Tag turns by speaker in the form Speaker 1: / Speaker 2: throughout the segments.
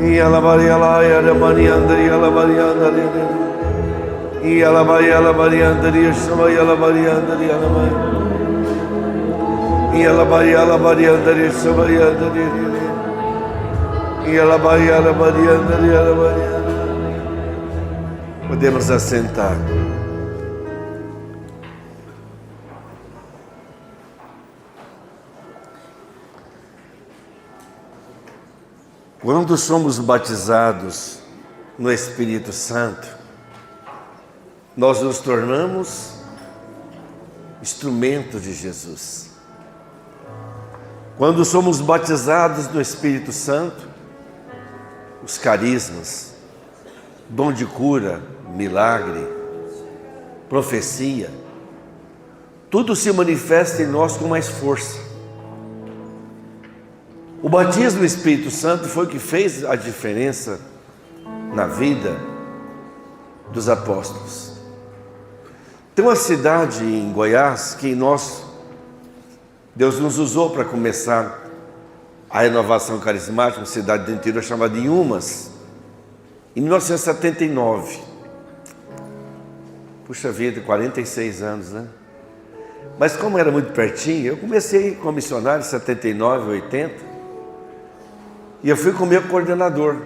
Speaker 1: E ela Maria lá, era Maria André, ela Maria André. E ela Maria André, chama ela Maria André, ela Maria. E ela Maria André, chama ela André. E ela Maria André, ela Maria. Podemos assentar. Quando somos batizados no Espírito Santo, nós nos tornamos instrumentos de Jesus. Quando somos batizados no Espírito Santo, os carismas, dom de cura, milagre, profecia, tudo se manifesta em nós com mais força. O batismo do Espírito Santo foi o que fez a diferença na vida dos apóstolos. Tem uma cidade em Goiás que Deus nos usou para começar a renovação carismática, uma cidade do interior chamada Inhumas, em 1979. Puxa vida, 46 anos, né? Mas como era muito pertinho, eu comecei como missionário em 79, 80, e eu fui com o meu coordenador.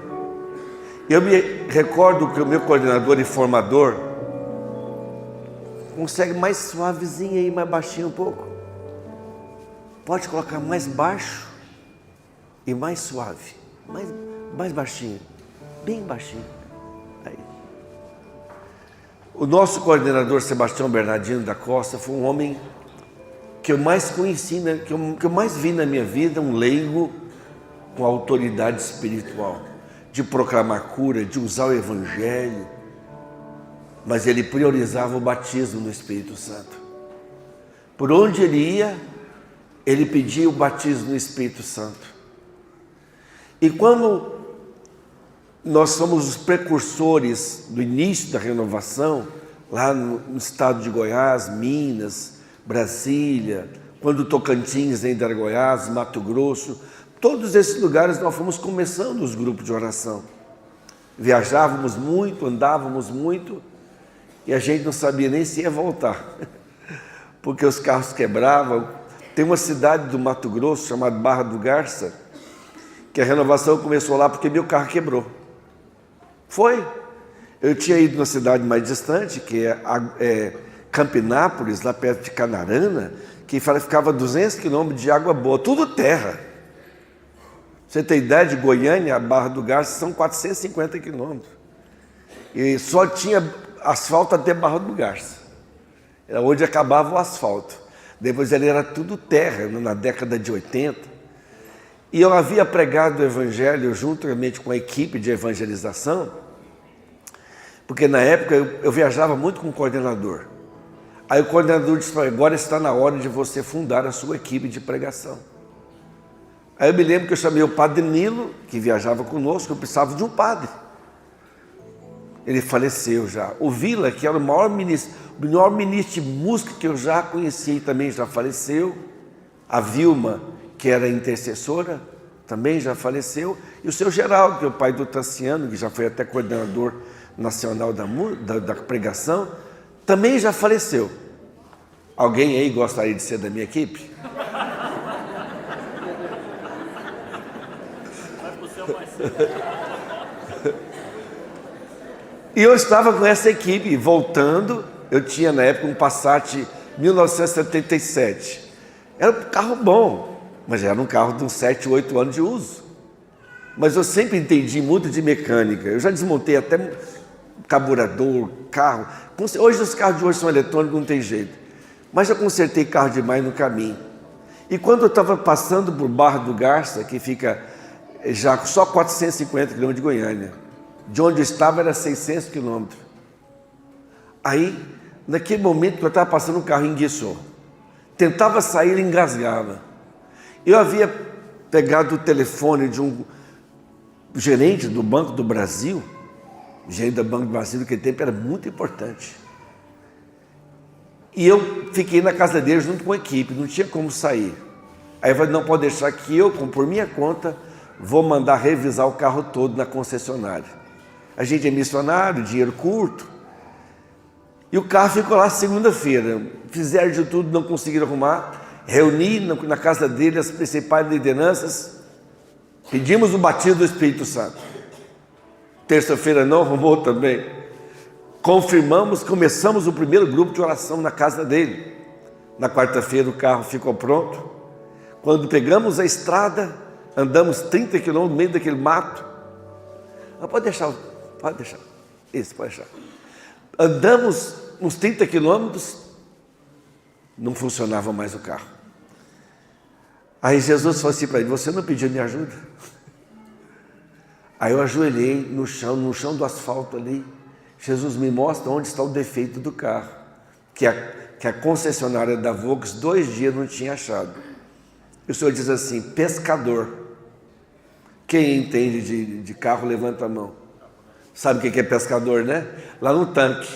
Speaker 1: Eu me recordo que o meu coordenador e formador consegue mais suavezinho aí, mais baixinho um pouco. Pode colocar mais baixo e mais suave, mais baixinho, bem baixinho. Aí. O nosso coordenador Sebastião Bernardino da Costa foi um homem que eu mais conheci, né? que eu mais vi na minha vida, um leigo com autoridade espiritual, de proclamar cura, de usar o Evangelho, mas ele priorizava o batismo no Espírito Santo. Por onde ele ia, ele pedia o batismo no Espírito Santo. E quando nós somos os precursores do início da renovação, lá no estado de Goiás, Minas, Brasília, quando Tocantins ainda era Goiás, Mato Grosso, todos esses lugares nós fomos começando os grupos de oração. Viajávamos muito, andávamos muito, e a gente não sabia nem se ia voltar, porque os carros quebravam. Tem uma cidade do Mato Grosso chamada Barra do Garça, que a renovação começou lá porque meu carro quebrou. Foi. Eu tinha ido numa cidade mais distante, que é Campinápolis, lá perto de Canarana, que ficava a 200 quilômetros de água boa, tudo terra. Você tem ideia, de Goiânia a Barra do Garça são 450 quilômetros. E só tinha asfalto até Barra do Garça. Era onde acabava o asfalto. Depois ele era tudo terra, na década de 80. E eu havia pregado o Evangelho juntamente com a equipe de evangelização, porque na época eu viajava muito com o coordenador. Aí o coordenador disse: agora está na hora de você fundar a sua equipe de pregação. Aí eu me lembro que eu chamei o padre Nilo, que viajava conosco, eu precisava de um padre. Ele faleceu já. O Vila, que era o maior ministro de música que eu já conheci, também já faleceu. A Vilma, que era intercessora, também já faleceu. E o seu Geraldo, que é o pai do Tassiano, que já foi até coordenador nacional da pregação, também já faleceu. Alguém aí gostaria de ser da minha equipe? E eu estava com essa equipe voltando. Eu tinha na época um Passat 1977. Era um carro bom, mas era um carro de uns 7, 8 anos de uso. Mas eu sempre entendi muito de mecânica. Eu já desmontei até carburador, carro. Hoje os carros de hoje são eletrônicos, não tem jeito. Mas eu consertei carro demais no caminho. E quando eu estava passando por Barra do Garça, que fica já só 450 quilômetros de Goiânia, de onde eu estava era 600 quilômetros. Aí, naquele momento que eu estava passando, o carro enguiçou. Tentava sair, ele engasgava. Eu havia pegado o telefone de um gerente do Banco do Brasil. O gerente do Banco do Brasil naquele tempo era muito importante. E eu fiquei na casa dele junto com a equipe, não tinha como sair. Aí eu falei: não pode deixar que eu, por minha conta, vou mandar revisar o carro todo na concessionária. A gente é missionário, dinheiro curto. E o carro ficou lá segunda-feira. Fizeram de tudo, não conseguiram arrumar. Reuni na casa dele as principais lideranças. Pedimos o batismo do Espírito Santo. Terça-feira não arrumou também. Confirmamos, começamos o primeiro grupo de oração na casa dele. Na quarta-feira o carro ficou pronto. Quando pegamos a estrada, andamos 30 quilômetros no meio daquele mato. Pode deixar. Isso, pode deixar. Andamos uns 30 quilômetros, não funcionava mais o carro. Aí Jesus falou assim para ele: você não pediu minha ajuda? Aí eu ajoelhei no chão do asfalto ali. Jesus, me mostra onde está o defeito do carro, que a concessionária da Volks 2 dias não tinha achado. E o Senhor diz assim: pescador. Quem entende de carro, levanta a mão. Sabe o que é pescador, né? Lá no tanque.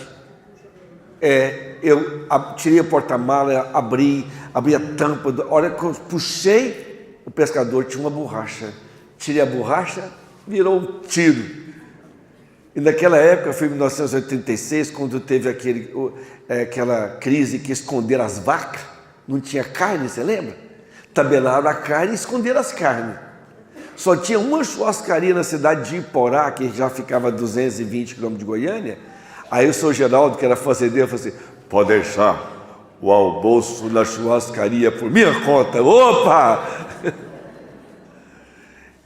Speaker 1: Eu tirei a porta-mala, abri a tampa. A hora que eu puxei, o pescador tinha uma borracha. Tirei a borracha, virou um tiro. E naquela época, foi em 1986, quando teve aquela crise que esconderam as vacas, não tinha carne, você lembra? Tabelaram a carne e esconderam as carnes. Só tinha uma churrascaria na cidade de Iporá, que já ficava a 220 quilômetros de Goiânia. Aí o seu Geraldo, que era fazendeiro, falou assim: pode deixar o almoço na churrascaria por minha conta. Opa!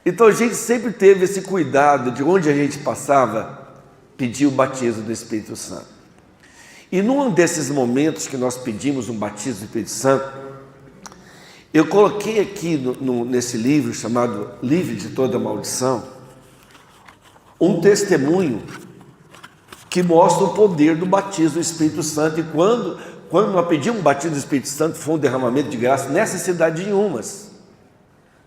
Speaker 1: Então a gente sempre teve esse cuidado de onde a gente passava, pedir o batismo do Espírito Santo. E num desses momentos que nós pedimos um batismo do Espírito Santo, eu coloquei aqui nesse livro chamado Livre de Toda Maldição, um testemunho que mostra o poder do batismo do Espírito Santo. E quando nós pedimos um batismo do Espírito Santo, foi um derramamento de graça nessa cidade de Inhumas.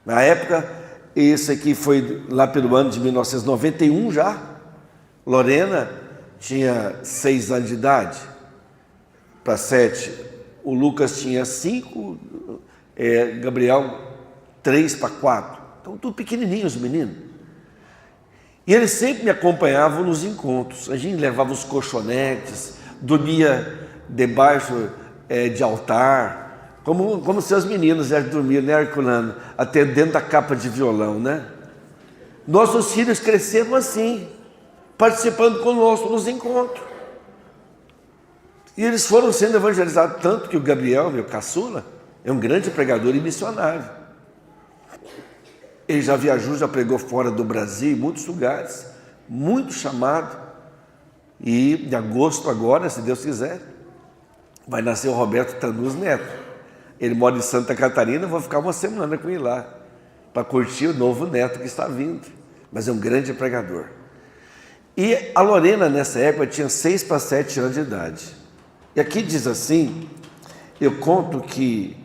Speaker 1: Na época, esse aqui foi lá pelo ano de 1991 já. Lorena tinha 6 anos de idade, para 7. O Lucas tinha 5, Gabriel 3 para 4. Então, tudo pequenininhos, os meninos. E eles sempre me acompanhavam nos encontros. A gente levava os colchonetes, dormia debaixo de altar, como seus meninos dormiam, né, Herculano? Até dentro da capa de violão, né? Nossos filhos cresceram assim, participando conosco nos encontros. E eles foram sendo evangelizados, tanto que o Gabriel, meu caçula, é um grande pregador e missionário. Ele já viajou, já pregou fora do Brasil, em muitos lugares, muito chamado. E em agosto agora, se Deus quiser, vai nascer o Roberto Tanus Neto. Ele mora em Santa Catarina, eu vou ficar uma semana com ele lá, para curtir o novo neto que está vindo. Mas é um grande pregador. E a Lorena, nessa época, tinha 6 para 7 anos de idade. E aqui diz assim, eu conto que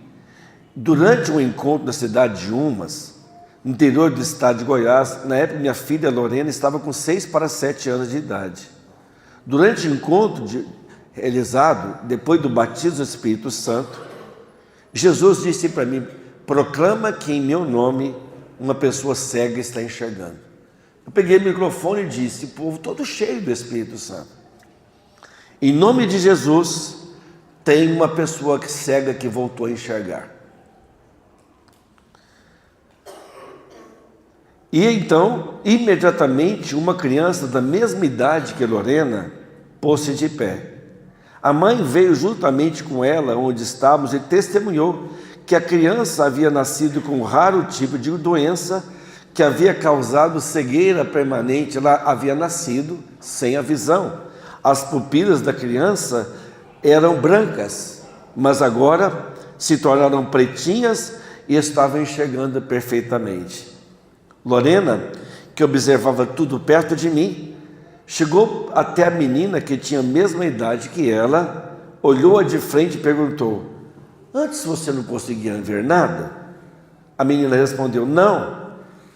Speaker 1: durante um encontro na cidade de Umas, no interior do estado de Goiás, na época minha filha Lorena estava com 6 para 7 anos de idade. Durante o encontro realizado, depois do batismo do Espírito Santo, Jesus disse para mim: proclama que em meu nome uma pessoa cega está enxergando. Eu peguei o microfone e disse, o povo todo cheio do Espírito Santo: em nome de Jesus, tem uma pessoa cega que voltou a enxergar. E então, imediatamente, uma criança da mesma idade que Lorena pôs-se de pé. A mãe veio juntamente com ela onde estávamos e testemunhou que a criança havia nascido com um raro tipo de doença que havia causado cegueira permanente. Ela havia nascido sem a visão. As pupilas da criança eram brancas, mas agora se tornaram pretinhas e estava enxergando perfeitamente. Lorena, que observava tudo perto de mim, chegou até a menina que tinha a mesma idade que ela, olhou-a de frente e perguntou: antes você não conseguia ver nada? A menina respondeu: não,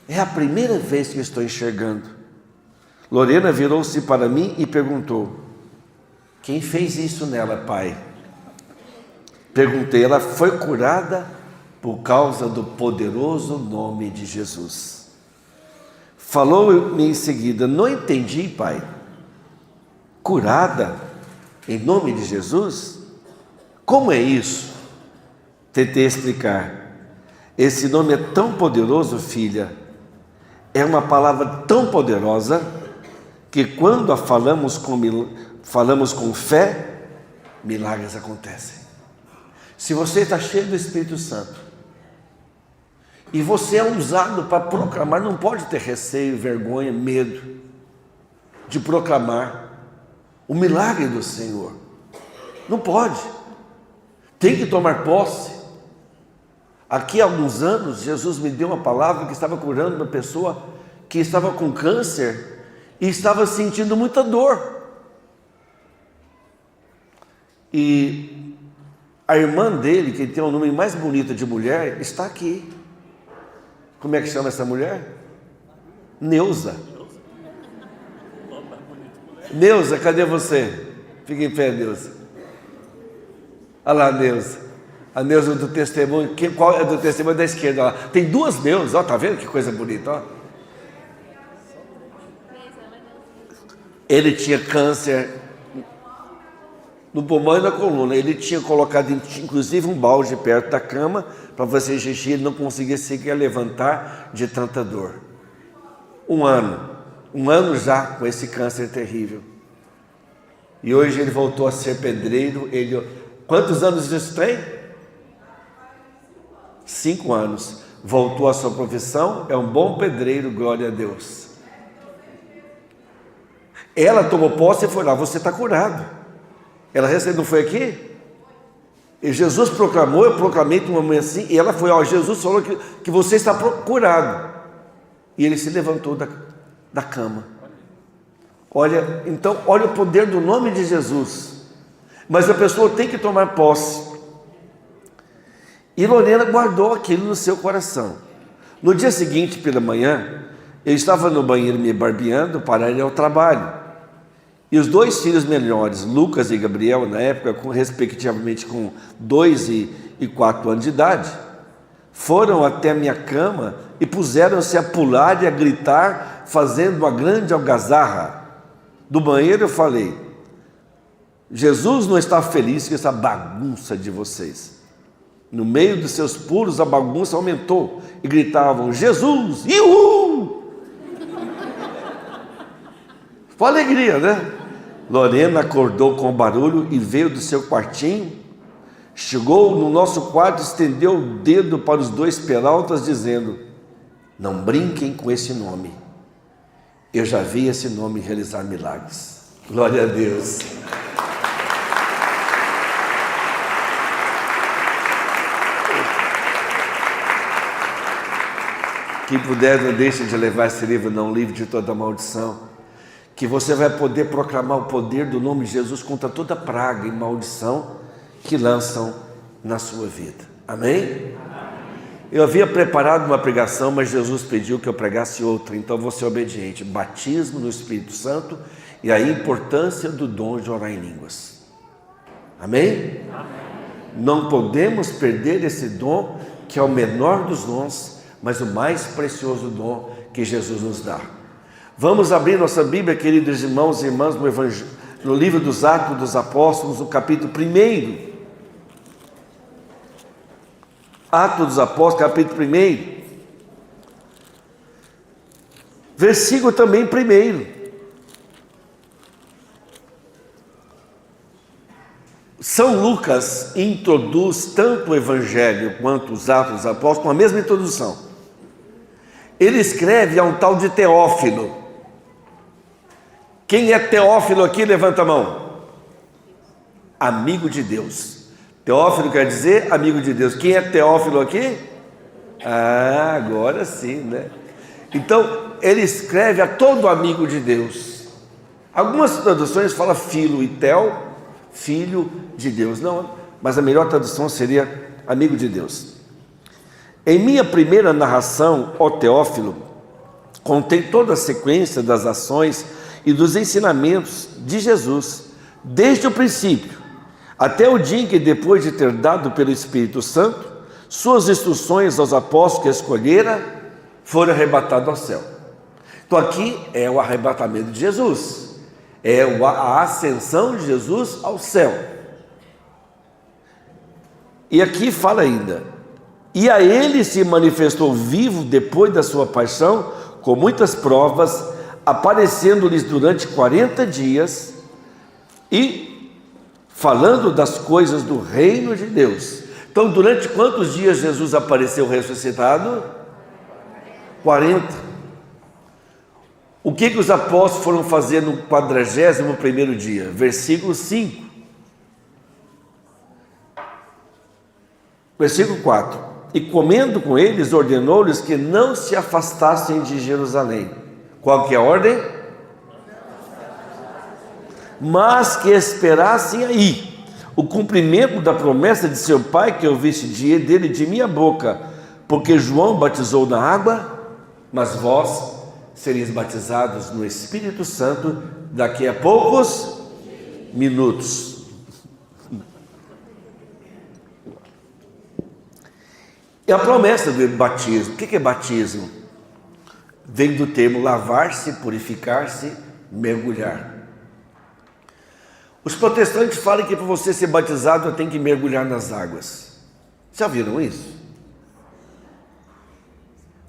Speaker 1: é a primeira vez que estou enxergando. Lorena virou-se para mim e perguntou: quem fez isso nela, pai? Perguntei. Ela foi curada por causa do poderoso nome de Jesus. Falou-me em seguida: não entendi, pai. Curada em nome de Jesus? Como é isso? Tentei explicar. Esse nome é tão poderoso, filha. É uma palavra tão poderosa que quando a falamos com fé, milagres acontecem. Se você está cheio do Espírito Santo e você é usado para proclamar, não pode ter receio, vergonha, medo de proclamar o milagre do Senhor. Não pode. Tem que tomar posse. Aqui há alguns anos, Jesus me deu uma palavra que estava curando uma pessoa que estava com câncer e estava sentindo muita dor. E a irmã dele, que tem o nome mais bonito de mulher, está aqui. Como é que chama essa mulher? Neuza. Neuza, cadê você? Fica em pé, Neuza. Olha lá, Neuza. A Neuza do testemunho. Qual é do testemunho da esquerda? Ó. Tem duas Neuzas, ó, tá vendo que coisa bonita? Ó. Ele tinha câncer no pulmão e na coluna. Ele tinha colocado inclusive um balde perto da cama para você xixi, ele não conseguia sequer levantar de tanta dor. Um ano já com esse câncer terrível. E hoje ele voltou a ser pedreiro. Quantos anos isso tem? 5 anos. Voltou à sua profissão, é um bom pedreiro, glória a Deus. Ela tomou posse e foi lá: você está curado. Ela recebeu, não foi aqui? E Jesus proclamou, eu proclamei uma manhã assim, e ela foi: ó, Jesus falou que você está curado. E ele se levantou da cama. Olha, então, olha o poder do nome de Jesus. Mas a pessoa tem que tomar posse. E Lorena guardou aquilo no seu coração. No dia seguinte, pela manhã, eu estava no banheiro me barbeando para ir ao trabalho. E os 2 filhos menores, Lucas e Gabriel, na época, respectivamente com 2 e 4 anos de idade, foram até a minha cama e puseram-se a pular e a gritar, fazendo uma grande algazarra. Do banheiro eu falei: Jesus não está feliz com essa bagunça de vocês. No meio dos seus pulos, a bagunça aumentou e gritavam: Jesus, iuhu! Com alegria, né? Lorena acordou com o barulho e veio do seu quartinho. Chegou no nosso quarto, estendeu o dedo para os 2 peraltas, dizendo: não brinquem com esse nome. Eu já vi esse nome realizar milagres. Glória a Deus. Quem puder, não deixe de levar esse livro, não, livre de toda maldição. Que você vai poder proclamar o poder do nome de Jesus contra toda praga e maldição que lançam na sua vida. Amém? Eu havia preparado uma pregação, mas Jesus pediu que eu pregasse outra, então vou ser obediente. Batismo no Espírito Santo e a importância do dom de orar em línguas. Amém? Não podemos perder esse dom, que é o menor dos dons, mas o mais precioso dom que Jesus nos dá. Vamos abrir nossa Bíblia, queridos irmãos e irmãs, no livro dos Atos dos Apóstolos, no capítulo 1. Atos dos Apóstolos, capítulo 1. Versículo também 1. São Lucas introduz tanto o Evangelho quanto os Atos dos Apóstolos com a mesma introdução. Ele escreve a um tal de Teófilo. Quem é Teófilo aqui? Levanta a mão. Amigo de Deus. Teófilo quer dizer amigo de Deus. Quem é Teófilo aqui? Ah, agora sim, né? Então, ele escreve a todo amigo de Deus. Algumas traduções falam filo e tel, filho de Deus. Não, mas a melhor tradução seria amigo de Deus. Em minha primeira narração, ó Teófilo, contei toda a sequência das ações e dos ensinamentos de Jesus, desde o princípio, até o dia em que, depois de ter dado pelo Espírito Santo, suas instruções aos apóstolos que escolhera, foram arrebatados ao céu. Então aqui é o arrebatamento de Jesus, é a ascensão de Jesus ao céu. E aqui fala ainda: e a ele se manifestou vivo depois da sua paixão, com muitas provas, aparecendo-lhes durante 40 dias e falando das coisas do reino de Deus. Então, durante quantos dias Jesus apareceu ressuscitado? 40. O que os apóstolos foram fazer no 41º dia? Versículo 5. Versículo 4. E comendo com eles, ordenou-lhes que não se afastassem de Jerusalém. Qual que é a ordem? Mas que esperassem aí o cumprimento da promessa de seu pai, que ouvisse dele de minha boca, porque João batizou na água, mas vós sereis batizados no Espírito Santo daqui a poucos minutos. É a promessa do batismo. O que é batismo? Vem do termo lavar-se, purificar-se, mergulhar. Os protestantes falam que para você ser batizado tem que mergulhar nas águas. Já viram isso?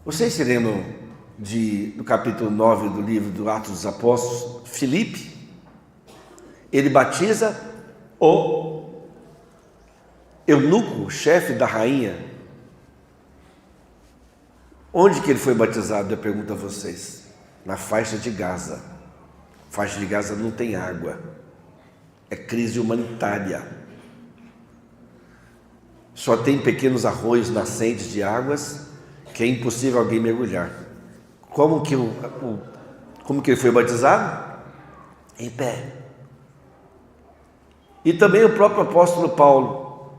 Speaker 1: Vocês se lembram do capítulo 9 do livro do Atos dos Apóstolos? Filipe, ele batiza o eunuco, chefe da rainha. Onde que ele foi batizado? Eu pergunto a vocês. Na faixa de Gaza. Faixa de Gaza não tem água. É crise humanitária. Só tem pequenos arroios nascentes de águas que é impossível alguém mergulhar. Como que ele foi batizado? Em pé. E também o próprio apóstolo Paulo.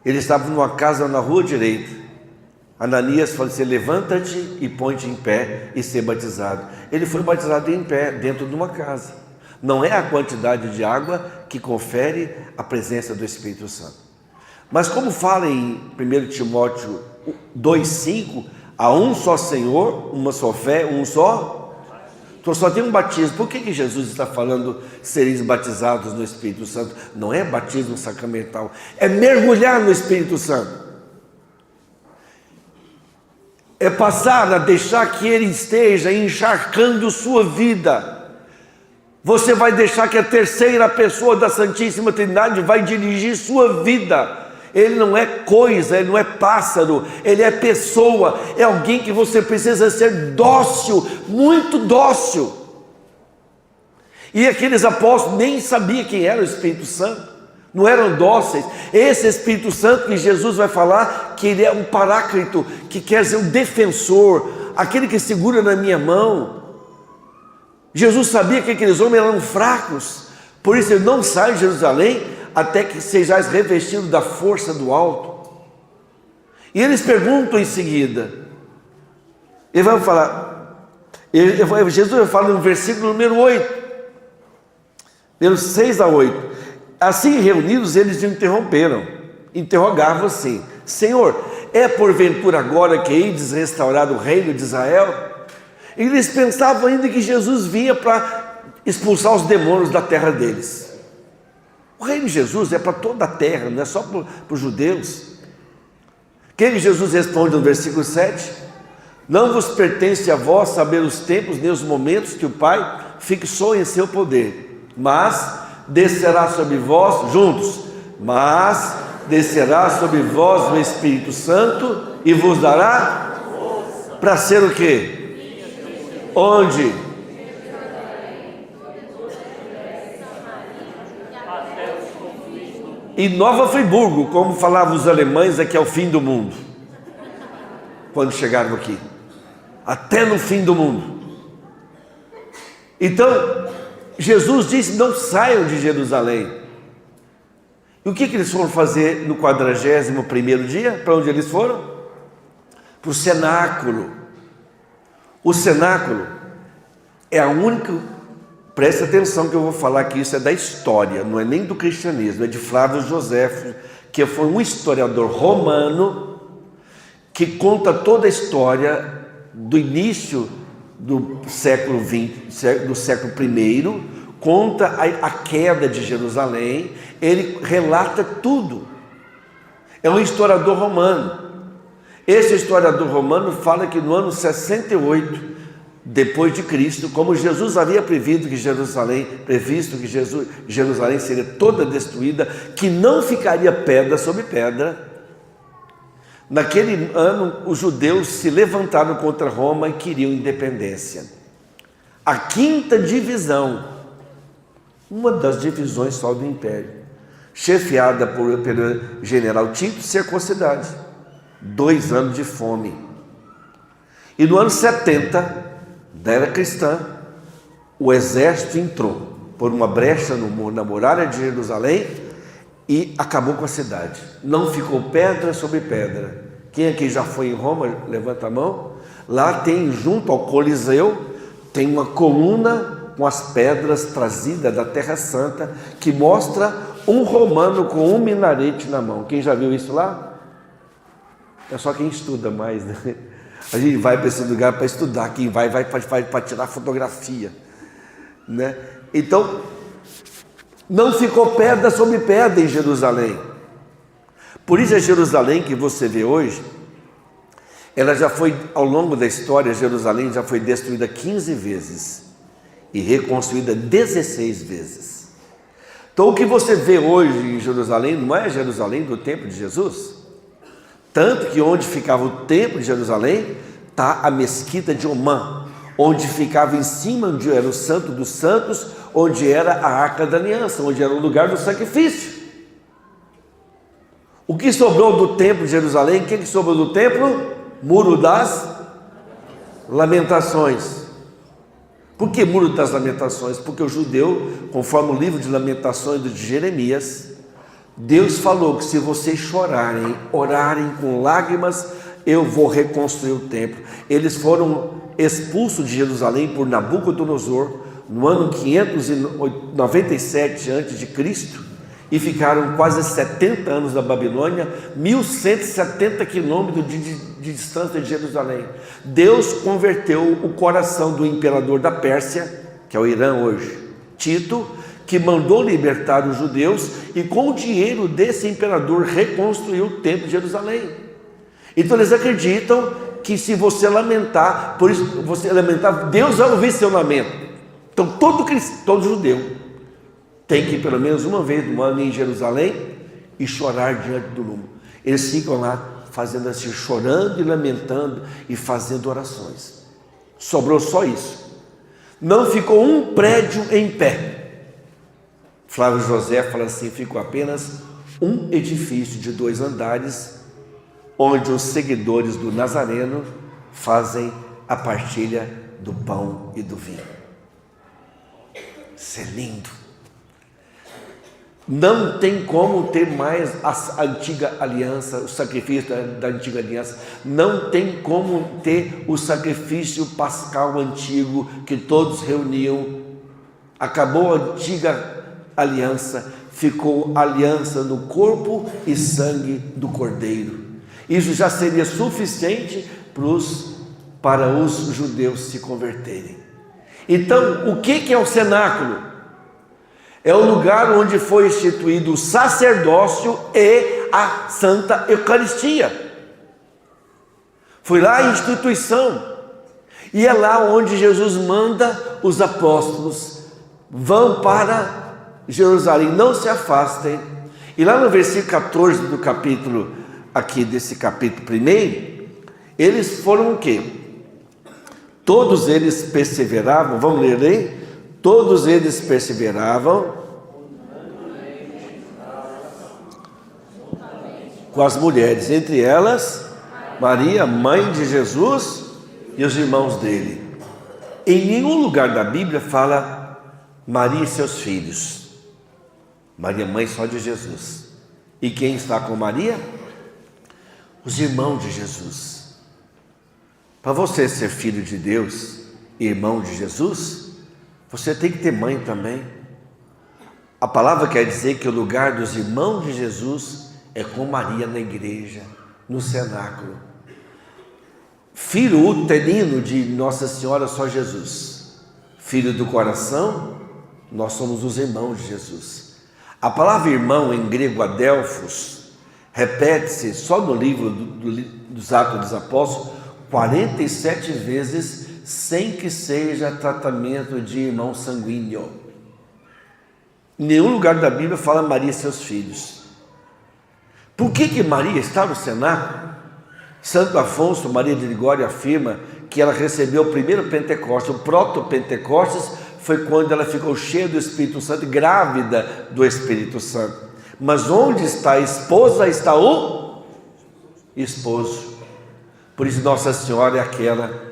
Speaker 1: Ele estava numa casa na rua direita. Ananias falou assim: levanta-te e põe-te em pé e ser batizado. Ele foi batizado em pé, dentro de uma casa. Não é a quantidade de água que confere a presença do Espírito Santo. Mas como fala em 1 Timóteo 2,5, há um só Senhor, uma só fé, um só. Então só tem um batismo. Por que Jesus está falando sereis batizados no Espírito Santo? Não é batismo sacramental, é mergulhar no Espírito Santo. É passar a deixar que Ele esteja encharcando sua vida. Você vai deixar que a terceira pessoa da Santíssima Trindade vai dirigir sua vida. Ele não é coisa, ele não é pássaro, ele é pessoa, é alguém que você precisa ser dócil, muito dócil. E aqueles apóstolos nem sabiam quem era o Espírito Santo. Não eram dóceis. Esse Espírito Santo que Jesus vai falar, que ele é um paráclito, que quer dizer um defensor, aquele que segura na minha mão. Jesus sabia que aqueles homens eram fracos, por isso ele não sai de Jerusalém até que sejais revestidos da força do alto. E eles perguntam em seguida, ele vai falar, Jesus vai falar no versículo número 8, pelos 6 a 8. Assim reunidos, eles interrogavam assim: Senhor, é porventura agora que ides restaurar o reino de Israel? E eles pensavam ainda que Jesus vinha para expulsar os demônios da terra deles. O reino de Jesus é para toda a terra, não é só para os judeus. O que Jesus responde no versículo 7? Não vos pertence a vós saber os tempos nem os momentos que o Pai fixou em seu poder, mas descerá sobre vós, juntos, mas descerá sobre vós o Espírito Santo e vos dará para ser o quê? Onde? Em Nova Friburgo, como falavam os alemães, é que é o fim do mundo. Quando chegaram aqui, até no fim do mundo. Então Jesus disse: não saiam de Jerusalém. E o que eles foram fazer no 41º dia? Para onde eles foram? Para o cenáculo. O cenáculo é a única, preste atenção que eu vou falar que isso é da história, não é nem do cristianismo, é de Flávio Joséfo, que foi um historiador romano que conta toda a história do início do século XX, do século I, conta a queda de Jerusalém, ele relata tudo. É um historiador romano. Esse historiador romano fala que no ano 68 depois de Cristo, como Jesus havia previsto que Jerusalém seria toda destruída, que não ficaria pedra sobre pedra, naquele ano os judeus se levantaram contra Roma e queriam independência. A quinta divisão, uma das divisões só do império, chefiada pelo general Tito, cercou a cidade. 2 anos de fome. E no ano 70 da era cristã, o exército entrou por uma brecha na muralha de Jerusalém e acabou com a cidade. Não ficou pedra sobre pedra. Quem aqui já foi em Roma, levanta a mão. Lá tem, junto ao Coliseu, tem uma coluna com as pedras trazidas da Terra Santa, que mostra um romano com um minarete na mão. Quem já viu isso lá? É só quem estuda mais, né? A gente vai para esse lugar para estudar, quem vai para tirar fotografia, né? Então, não ficou pedra sobre pedra em Jerusalém. Por isso a Jerusalém que você vê hoje, ela já foi, ao longo da história, Jerusalém já foi destruída 15 vezes e reconstruída 16 vezes. Então o que você vê hoje em Jerusalém não é Jerusalém do tempo de Jesus. Tanto que onde ficava o templo de Jerusalém, está a mesquita de Omã, onde ficava em cima, onde era o Santo dos Santos, onde era a Arca da Aliança, onde era o lugar do sacrifício. O que sobrou do templo de Jerusalém? O que sobrou do templo? Muro das Lamentações. Por que Muro das Lamentações? Porque o judeu, conforme o livro de Lamentações de Jeremias, Deus falou que se vocês chorarem, orarem com lágrimas, eu vou reconstruir o templo. Eles foram expulsos de Jerusalém por Nabucodonosor no ano 597 a.C. e ficaram quase 70 anos na Babilônia, 1170 quilômetros de distância de Jerusalém. Deus converteu o coração do imperador da Pérsia, que é o Irã hoje, Tito, que mandou libertar os judeus e com o dinheiro desse imperador reconstruiu o templo de Jerusalém. Então eles acreditam que se você lamentar, por isso você lamentar, Deus vai ouvir seu lamento. Então todo judeu tem que ir pelo menos uma vez no ano em Jerusalém e chorar diante do lume. Eles ficam lá fazendo assim, chorando e lamentando e fazendo orações. Sobrou só isso. Não ficou um prédio em pé. Flávio José fala assim, ficou apenas um edifício de 2 andares, onde os seguidores do Nazareno fazem a partilha do pão e do vinho. Isso é lindo. Não tem como ter mais a antiga aliança, o sacrifício da antiga aliança. Não tem como ter o sacrifício pascal antigo que todos reuniam. Acabou a antiga aliança, ficou aliança no corpo e sangue do Cordeiro. Isso já seria suficiente para os judeus se converterem. Então, o que é o cenáculo? É o lugar onde foi instituído o sacerdócio e a Santa Eucaristia. Foi lá a instituição. E é lá onde Jesus manda os apóstolos, vão para Jerusalém, não se afastem. E lá no versículo 14 do capítulo, aqui desse capítulo 1, eles foram o quê? Todos eles perseveravam, vamos ler aí? Todos eles perseveravam com as mulheres, entre elas Maria, mãe de Jesus, e os irmãos dele. Em nenhum lugar da Bíblia fala Maria e seus filhos. Maria, mãe só de Jesus. E quem está com Maria? Os irmãos de Jesus. Para você ser filho de Deus, irmão de Jesus, você tem que ter mãe também. A palavra quer dizer que o lugar dos irmãos de Jesus é com Maria na igreja, no cenáculo. filho uterino de Nossa Senhora, só Jesus. Filho do coração, nós somos os irmãos de Jesus. A palavra irmão em grego, adelphos, repete-se só no livro dos Atos dos Apóstolos 47 vezes, sem que seja tratamento de irmão sanguíneo. Em nenhum lugar da Bíblia fala Maria e seus filhos. Por que Maria está no cenáculo? Santo Afonso Maria de Ligório afirma que ela recebeu o primeiro Pentecostes. O proto-Pentecostes foi quando ela ficou cheia do Espírito Santo, grávida do Espírito Santo. Mas onde está a esposa, está o esposo. Por isso Nossa Senhora é aquela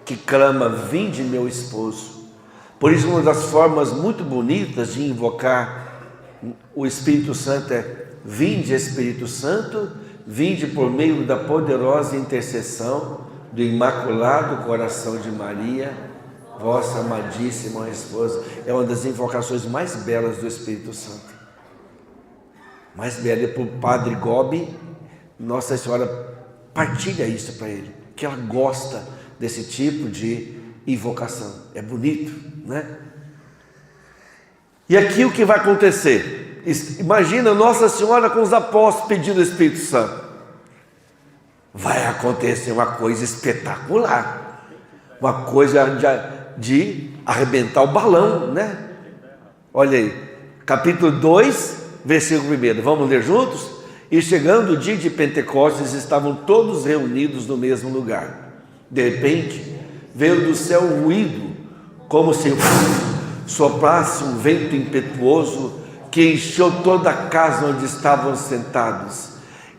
Speaker 1: que clama: vinde meu esposo. Por isso uma das formas muito bonitas de invocar o Espírito Santo é: vinde Espírito Santo, vinde por meio da poderosa intercessão do Imaculado Coração de Maria, vossa amadíssima esposa. É uma das invocações mais belas do Espírito Santo. Mais bela. Para o Padre Gobi, Nossa Senhora partilha isso para ele, que ela gosta desse tipo de invocação. É bonito, né? E aqui o que vai acontecer? Imagina Nossa Senhora com os apóstolos pedindo o Espírito Santo. Vai acontecer uma coisa espetacular, uma coisa de arrebentar o balão, né? Olha aí, capítulo 2, versículo 1, vamos ler juntos? E chegando o dia de Pentecostes, estavam todos reunidos no mesmo lugar. De repente, veio do céu um ruído, como se soprasse um vento impetuoso, que encheu toda a casa onde estavam sentados.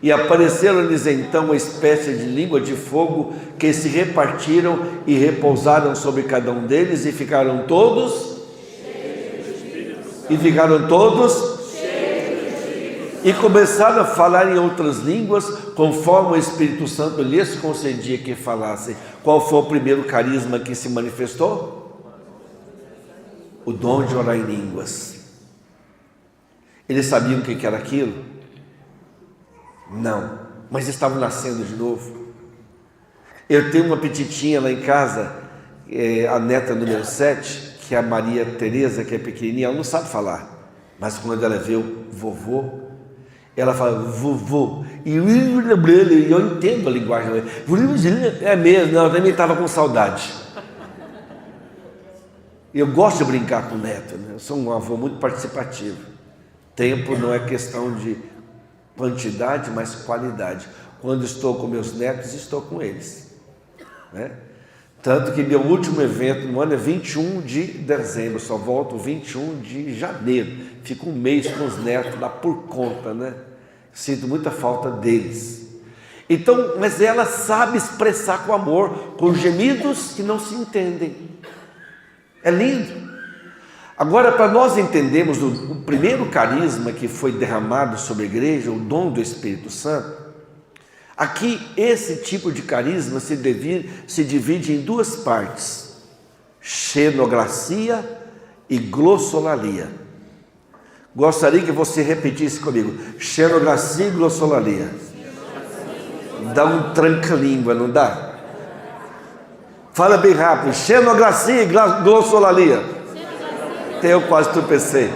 Speaker 1: E apareceram-lhes então uma espécie de língua de fogo, que se repartiram e repousaram sobre cada um deles, e ficaram todos e começaram a falar em outras línguas, conforme o Espírito Santo lhes concedia que falassem. Qual foi o primeiro carisma que se manifestou? O dom de orar em línguas. Eles sabiam o que era aquilo? Não, mas estavam nascendo de novo. Eu tenho uma petitinha lá em casa, a neta número 7, que é a Maria Tereza, que é pequenininha, ela não sabe falar, mas quando ela vê o vovô, ela fala vovô, e eu entendo a linguagem. É mesmo, não, eu também estava com saudade. Eu gosto de brincar com o neto, né? Eu sou um avô muito participativo. Tempo não é questão de quantidade, mas qualidade. Quando estou com meus netos, estou com eles, né? Tanto que meu último evento no ano é 21 de dezembro, só volto 21 de janeiro. Fico um mês com os netos lá por conta, né? Sinto muita falta deles. Então, mas ela sabe expressar com amor, com gemidos que não se entendem. É lindo. Agora, para nós entendermos o primeiro carisma que foi derramado sobre a igreja, o dom do Espírito Santo, aqui esse tipo de carisma se divide em duas partes: xenoglacia e glossolalia. Gostaria que você repetisse comigo: xenoglacia e glossolalia. Dá um tranca-língua, não dá? Fala bem rápido: xenoglacia e glossolalia. Eu quase tropecei.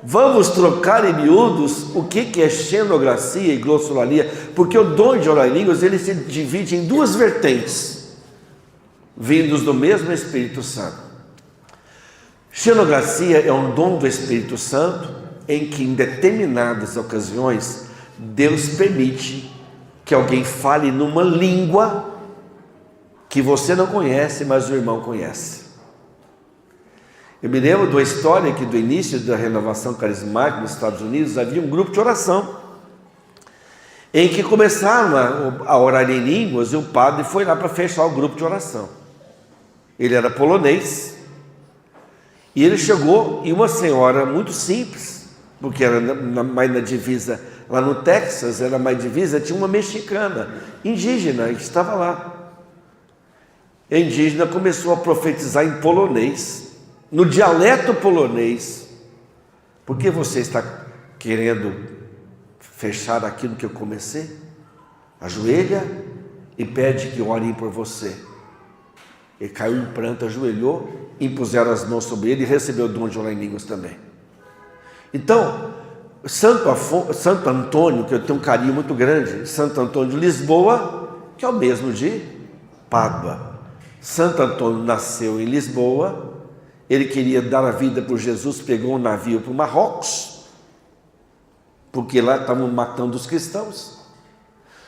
Speaker 1: Vamos trocar em miúdos o que é xenoglacia e glossolalia, porque o dom de orar em línguas ele se divide em duas vertentes, vindos do mesmo Espírito Santo. Xenoglacia é um dom do Espírito Santo em que em determinadas ocasiões Deus permite que alguém fale numa língua que você não conhece, mas o irmão conhece. Eu me lembro de uma história que do início da renovação carismática nos Estados Unidos havia um grupo de oração em que começaram a orar em línguas, e o padre foi lá para fechar o grupo de oração. Ele era polonês e ele chegou, e uma senhora muito simples, porque era mais na divisa, lá no Texas era mais divisa, tinha uma mexicana indígena que estava lá. A indígena começou a profetizar em polonês, no dialeto polonês. Por que você está querendo fechar aquilo que eu comecei? ajoelha e pede que orem por você. Ele caiu em pranto, ajoelhou, impuseram as mãos sobre ele e recebeu o dom de orar em línguas também. Então, Santo Antônio, que eu tenho um carinho muito grande, Santo Antônio de Lisboa, que é o mesmo de Pádua. Santo Antônio nasceu em Lisboa, ele queria dar a vida por Jesus, pegou um navio para o Marrocos, porque lá estavam matando os cristãos.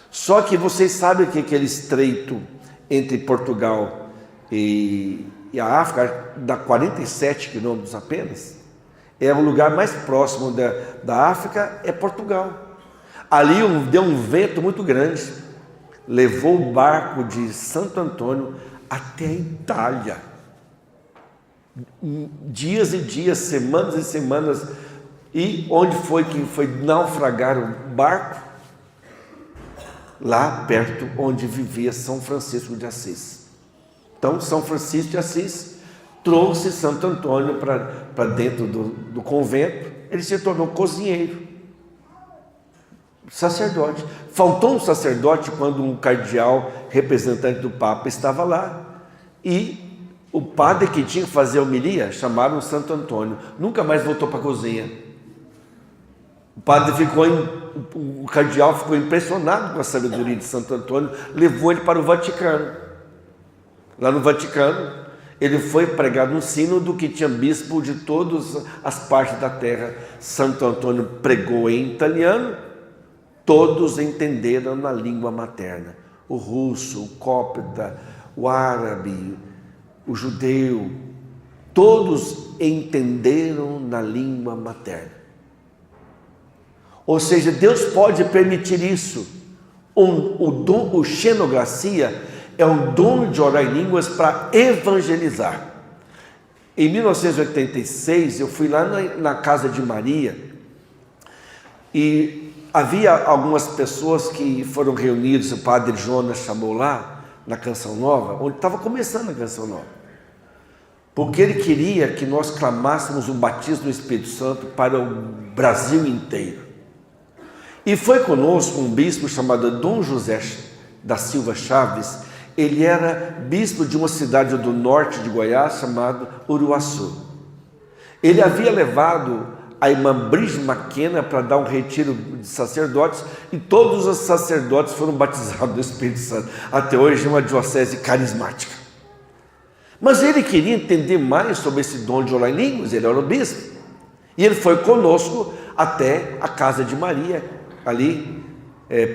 Speaker 1: Só que vocês sabem que aquele estreito entre Portugal e a África dá 47 quilômetros apenas. É o lugar mais próximo da África, é Portugal. Ali deu um vento muito grande, levou o barco de Santo Antônio até a Itália. Dias e dias, semanas e semanas. E onde foi que foi naufragar o barco? Lá perto onde vivia São Francisco de Assis. Então, São Francisco de Assis trouxe Santo Antônio para dentro do convento. Ele se tornou cozinheiro, sacerdote. Faltou um sacerdote quando um cardeal, representante do Papa, estava lá. E o padre que tinha que fazer a homilia, chamaram Santo Antônio. Nunca mais voltou para a cozinha. O cardeal ficou impressionado com a sabedoria de Santo Antônio, levou ele para o Vaticano. Lá no Vaticano, ele foi pregar no sínodo que tinha bispo de todas as partes da terra. Santo Antônio pregou em italiano, todos entenderam na língua materna. O russo, o cópita, o árabe, o judeu, todos entenderam na língua materna. Ou seja, Deus pode permitir isso. O xenogracia é um dom de orar em línguas para evangelizar. Em 1986, eu fui lá na casa de Maria e havia algumas pessoas que foram reunidas, o padre Jonas chamou lá, na Canção Nova, onde estava começando a Canção Nova, porque ele queria que nós clamássemos o batismo do Espírito Santo para o Brasil inteiro. E foi conosco um bispo chamado Dom José da Silva Chaves. Ele era bispo de uma cidade do norte de Goiás chamada Uruaçu. Ele havia levado a irmã Brigitte Maquena para dar um retiro de sacerdotes e todos os sacerdotes foram batizados do Espírito Santo. Até hoje é uma diocese carismática. Mas ele queria entender mais sobre esse dom de orar em línguas, ele era o bispo. E ele foi conosco até a casa de Maria, ali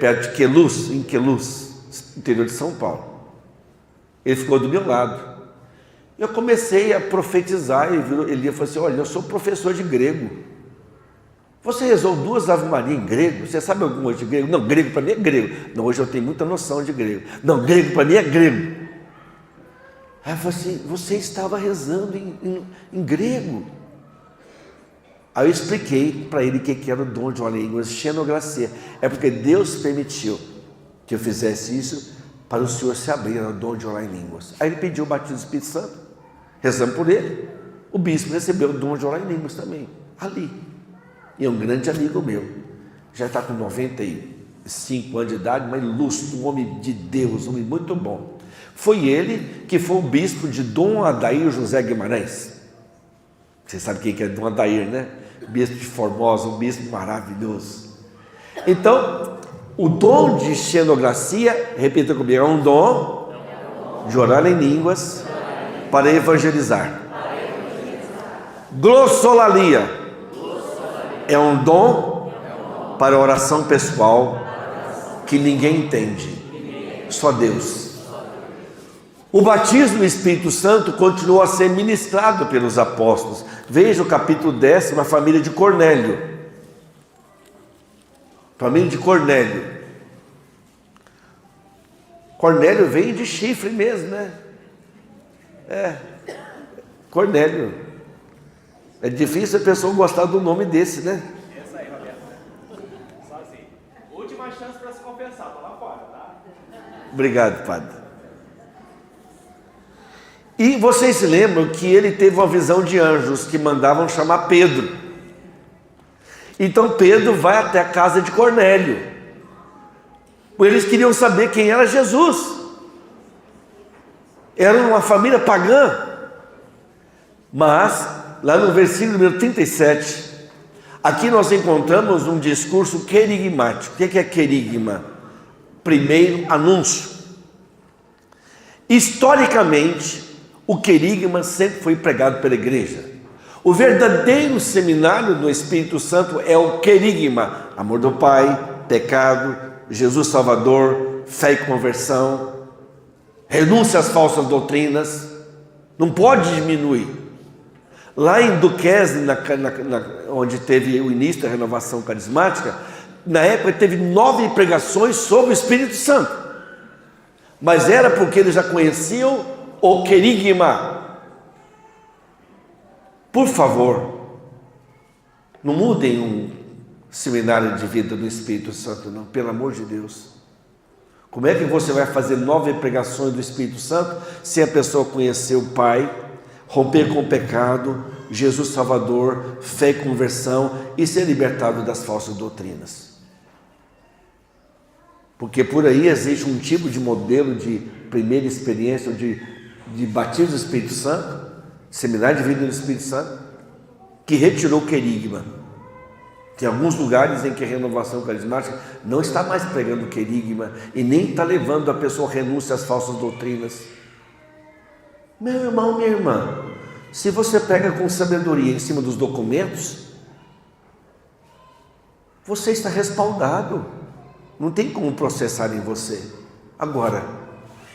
Speaker 1: perto de Queluz, em Queluz, interior de São Paulo. Ele ficou do meu lado. Eu comecei a profetizar e ele falou assim: olha, eu sou professor de grego. Você rezou 2 Ave Maria em grego? Você sabe alguma coisa de grego? Não, grego para mim é grego. Não, hoje eu tenho muita noção de grego. Não, grego para mim é grego. Aí eu falei assim: você estava rezando em grego. Aí eu expliquei para ele o que era o dom de orar em línguas, xenogracia. É porque Deus permitiu que eu fizesse isso para o Senhor se abrir no dom de orar em línguas. Aí ele pediu o batismo do Espírito Santo, rezamos por ele. O bispo recebeu o dom de orar em línguas também, ali. E é um grande amigo meu, já está com 95 anos de idade, mas ilustre, um homem de Deus, um homem muito bom. Foi ele que foi o bispo de Dom Adair José Guimarães. Você sabe quem que é Dom Adair, né? Bispo de Formosa, um bispo maravilhoso. Então, o dom de xenogracia, repita comigo, é um dom de orar em línguas para evangelizar. Glossolalia é um dom para oração pessoal que ninguém entende, só Deus. O batismo do Espírito Santo continuou a ser ministrado pelos apóstolos. Veja o capítulo 10, a família de Cornélio. Família de Cornélio. Cornélio veio de chifre mesmo, né? Cornélio. É difícil a pessoa gostar do nome desse, né?
Speaker 2: Essa aí, Roberto. Só assim. Última chance para se confessar, tô lá fora, tá?
Speaker 1: Obrigado, padre. E vocês se lembram que ele teve uma visão de anjos que mandavam chamar Pedro. Então Pedro vai até a casa de Cornélio. porque eles queriam saber quem era Jesus. Era uma família pagã. Mas, lá no versículo número 37, aqui nós encontramos um discurso querigmático. O que é querigma? Primeiro anúncio. Historicamente, o querigma sempre foi pregado pela igreja. O verdadeiro seminário do Espírito Santo é o querigma: amor do Pai, pecado, Jesus Salvador, fé e conversão, renúncia às falsas doutrinas. Não pode diminuir. Lá em Duquesne, onde teve o início da renovação carismática, na época teve 9 pregações sobre o Espírito Santo, mas era porque eles já conheciam o querigma. Por favor, não mudem um seminário de vida do Espírito Santo, não, pelo amor de Deus. Como é que você vai fazer 9 pregações do Espírito Santo se a pessoa conhecer o Pai, romper com o pecado, Jesus Salvador, fé e conversão e ser libertado das falsas doutrinas? Porque por aí existe um tipo de modelo de primeira experiência de batismo do Espírito Santo, seminário de vida do Espírito Santo, que retirou o querigma. Tem alguns lugares em que a renovação carismática não está mais pregando querigma e nem está levando a pessoa a renúncia às falsas doutrinas. Meu irmão, minha irmã, se você pega com sabedoria em cima dos documentos, você está respaldado. Não tem como processar em você. Agora,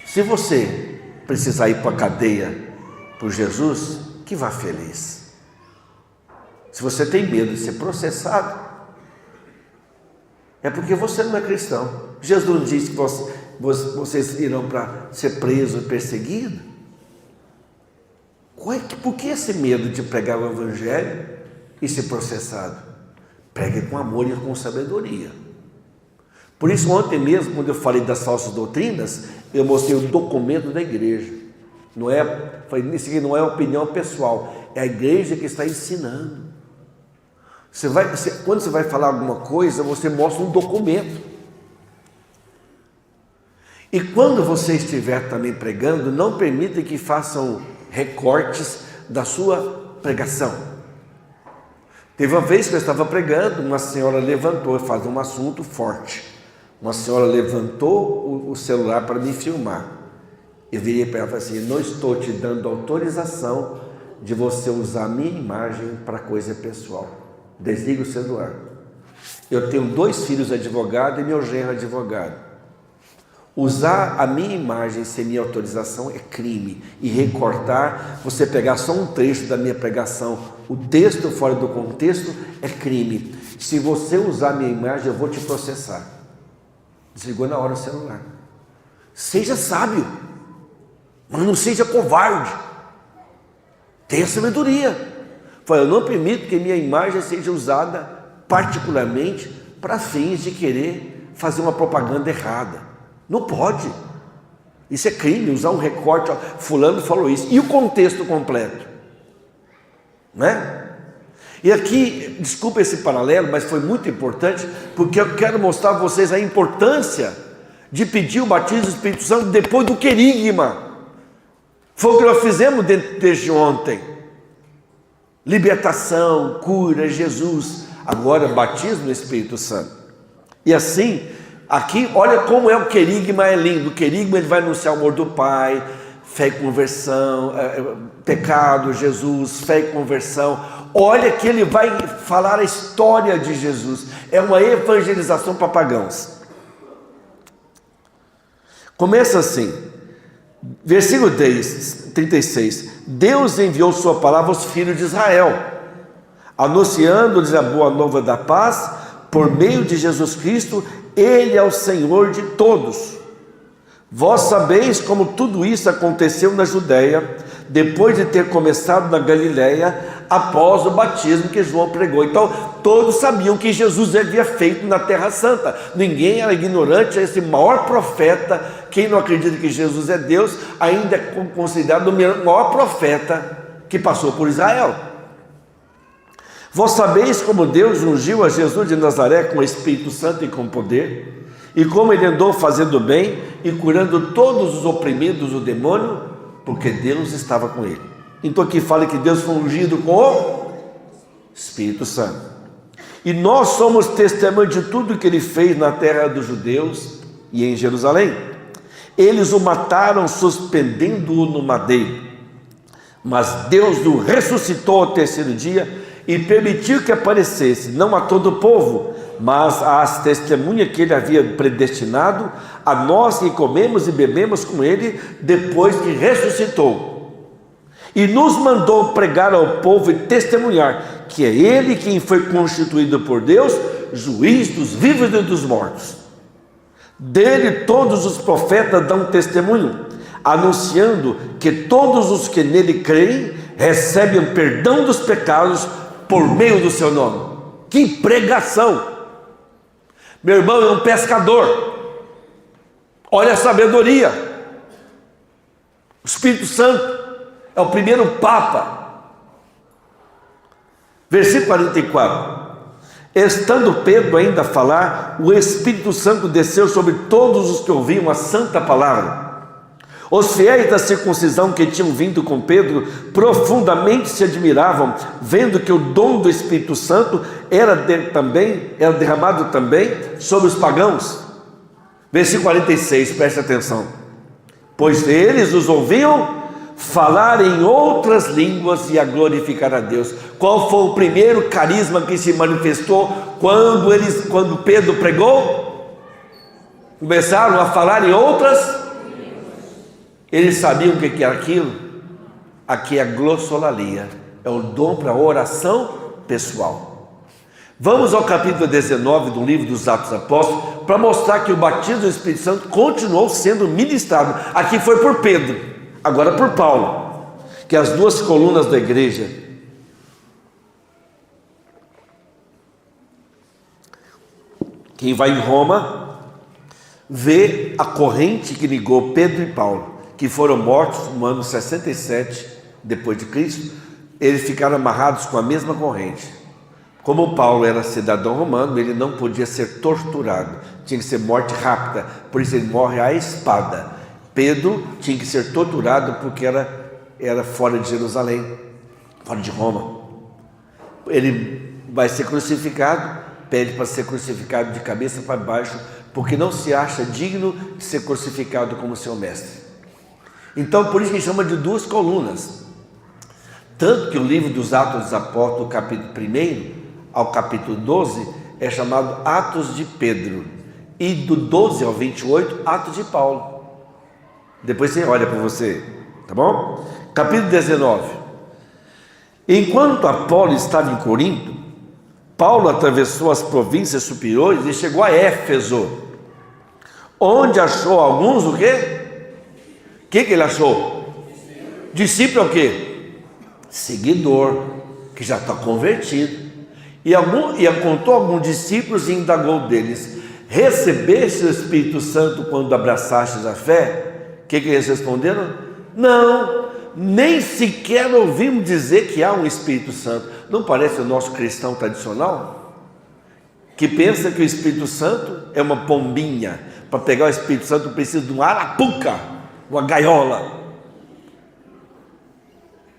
Speaker 1: se você precisar ir para a cadeia por Jesus, que vá feliz. Se você tem medo de ser processado, é porque você não é cristão. Jesus não disse que vocês irão para ser presos e perseguidos. Por que esse medo de pregar o Evangelho e ser processado? Pregue com amor e com sabedoria. Por isso, ontem mesmo, quando eu falei das falsas doutrinas, eu mostrei o documento da igreja. Isso aqui não é opinião pessoal, é a igreja que está ensinando. Quando você vai falar alguma coisa, você mostra um documento. E quando você estiver também pregando, não permita que façam recortes da sua pregação. Teve uma vez que eu estava pregando, uma senhora levantou, fazia um assunto forte. Uma senhora levantou o celular para me filmar. Eu virei para ela e falei assim: não estou te dando autorização de você usar a minha imagem para coisa pessoal. Desliga o celular. Eu tenho 2 filhos advogados e meu genro advogado. Usar a minha imagem sem minha autorização é crime. E recortar, você pegar só um trecho da minha pregação, o texto fora do contexto, é crime. Se você usar a minha imagem, eu vou te processar. Desligou na hora o celular. Seja sábio, mas não seja covarde. Tenha sabedoria. Eu não permito que minha imagem seja usada particularmente para fins de querer fazer uma propaganda errada. Não pode. Isso é crime, usar um recorte, fulano falou isso. E o contexto completo? Né? E aqui, desculpa esse paralelo, mas foi muito importante, porque eu quero mostrar a vocês a importância de pedir o batismo do Espírito Santo depois do querigma. Foi o que nós fizemos desde ontem. Libertação, cura, Jesus. Agora, batismo no Espírito Santo. E assim, aqui, olha como é o querigma, é lindo. O querigma, ele vai anunciar o amor do Pai, fé e conversão, pecado, Jesus, fé e conversão. Olha que ele vai falar a história de Jesus. É uma evangelização para pagãos. Começa assim, versículo 36. Deus enviou sua palavra aos filhos de Israel, anunciando-lhes a boa nova da paz, por meio de Jesus Cristo. Ele é o Senhor de todos. Vós sabeis como tudo isso aconteceu na Judeia, depois de ter começado na Galileia, após o batismo que João pregou. Então, todos sabiam que Jesus havia feito na Terra Santa. Ninguém era ignorante. Esse maior profeta, quem não acredita que Jesus é Deus, ainda é considerado o maior profeta que passou por Israel. Vós sabeis como Deus ungiu a Jesus de Nazaré com o Espírito Santo e com poder, E como ele andou fazendo bem e curando todos os oprimidos do demônio, porque Deus estava com ele. Então aqui fala que Deus foi ungido com o Espírito Santo. E nós somos testemunha de tudo que ele fez na terra dos judeus e em Jerusalém. Eles o mataram suspendendo-o no madeiro, mas Deus o ressuscitou ao terceiro dia e permitiu que aparecesse, não a todo o povo, mas às testemunhas que ele havia predestinado, a nós que comemos e bebemos com ele depois que ressuscitou. E nos mandou pregar ao povo e testemunhar que é ele quem foi constituído por Deus, juiz dos vivos e dos mortos. Dele todos os profetas dão testemunho, anunciando que todos os que nele creem recebem o perdão dos pecados por meio do seu nome. Que pregação! Meu irmão é um pescador. Olha a sabedoria. O Espírito Santo é o primeiro Papa. Versículo 44. Estando Pedro ainda a falar, o Espírito Santo desceu sobre todos os que ouviam a santa palavra. Os fiéis da circuncisão que tinham vindo com Pedro profundamente se admiravam, vendo que o dom do Espírito Santo era derramado também sobre os pagãos. Versículo 46, preste atenção. Pois eles os ouviam falar em outras línguas e a glorificar a Deus. Qual foi o primeiro carisma que se manifestou quando Pedro pregou? Começaram a falar em outras línguas. Eles sabiam o que era aquilo? Aqui é a glossolalia, é o dom para a oração pessoal. Vamos ao capítulo 19 do livro dos Atos Apóstolos, para mostrar que o batismo do Espírito Santo continuou sendo ministrado. Aqui foi por Pedro, agora por Paulo, que é as duas colunas da igreja. Quem vai em Roma, vê a corrente que ligou Pedro e Paulo, que foram mortos no ano 67 depois de Cristo. Eles ficaram amarrados com a mesma corrente. Como Paulo era cidadão romano, ele não podia ser torturado, tinha que ser morte rápida, por isso ele morre à espada. Pedro tinha que ser torturado porque era fora de Jerusalém, fora de Roma. Ele vai ser crucificado, pede para ser crucificado de cabeça para baixo, porque não se acha digno de ser crucificado como seu mestre. Então, por isso que chama de duas colunas. Tanto que o livro dos Atos dos Apóstolos, do capítulo 1 ao capítulo 12, é chamado Atos de Pedro. E do 12 ao 28, Atos de Paulo. Depois você olha para você, tá bom? Capítulo 19. Enquanto Apolo estava em Corinto, Paulo atravessou as províncias superiores e chegou a Éfeso, onde achou alguns o quê? O que ele achou? Discípulo é o quê? Seguidor, que já está convertido. E encontrou alguns discípulos e indagou deles: recebeste o Espírito Santo quando abraçastes a fé? O que eles responderam? Não, nem sequer ouvimos dizer que há um Espírito Santo. Não parece o nosso cristão tradicional? Que pensa que o Espírito Santo é uma pombinha. Para pegar o Espírito Santo precisa de uma arapuca, uma gaiola.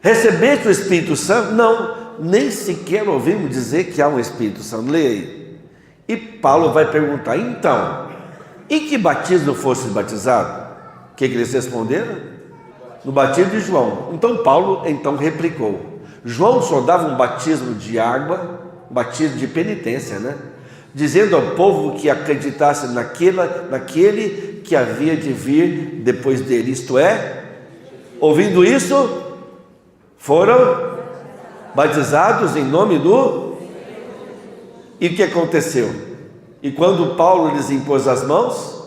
Speaker 1: Recebeste o Espírito Santo? Não, nem sequer ouvimos dizer que há um Espírito Santo. Leia aí. E Paulo vai perguntar: então, em que batismo fostes batizado? O que eles responderam? No batismo de João. Então Paulo replicou: João só dava um batismo de água, batismo de penitência, dizendo ao povo que acreditasse naquele que havia de vir depois dele, isto é, ouvindo isso, foram batizados em nome do... E o que aconteceu? E quando Paulo lhes impôs as mãos,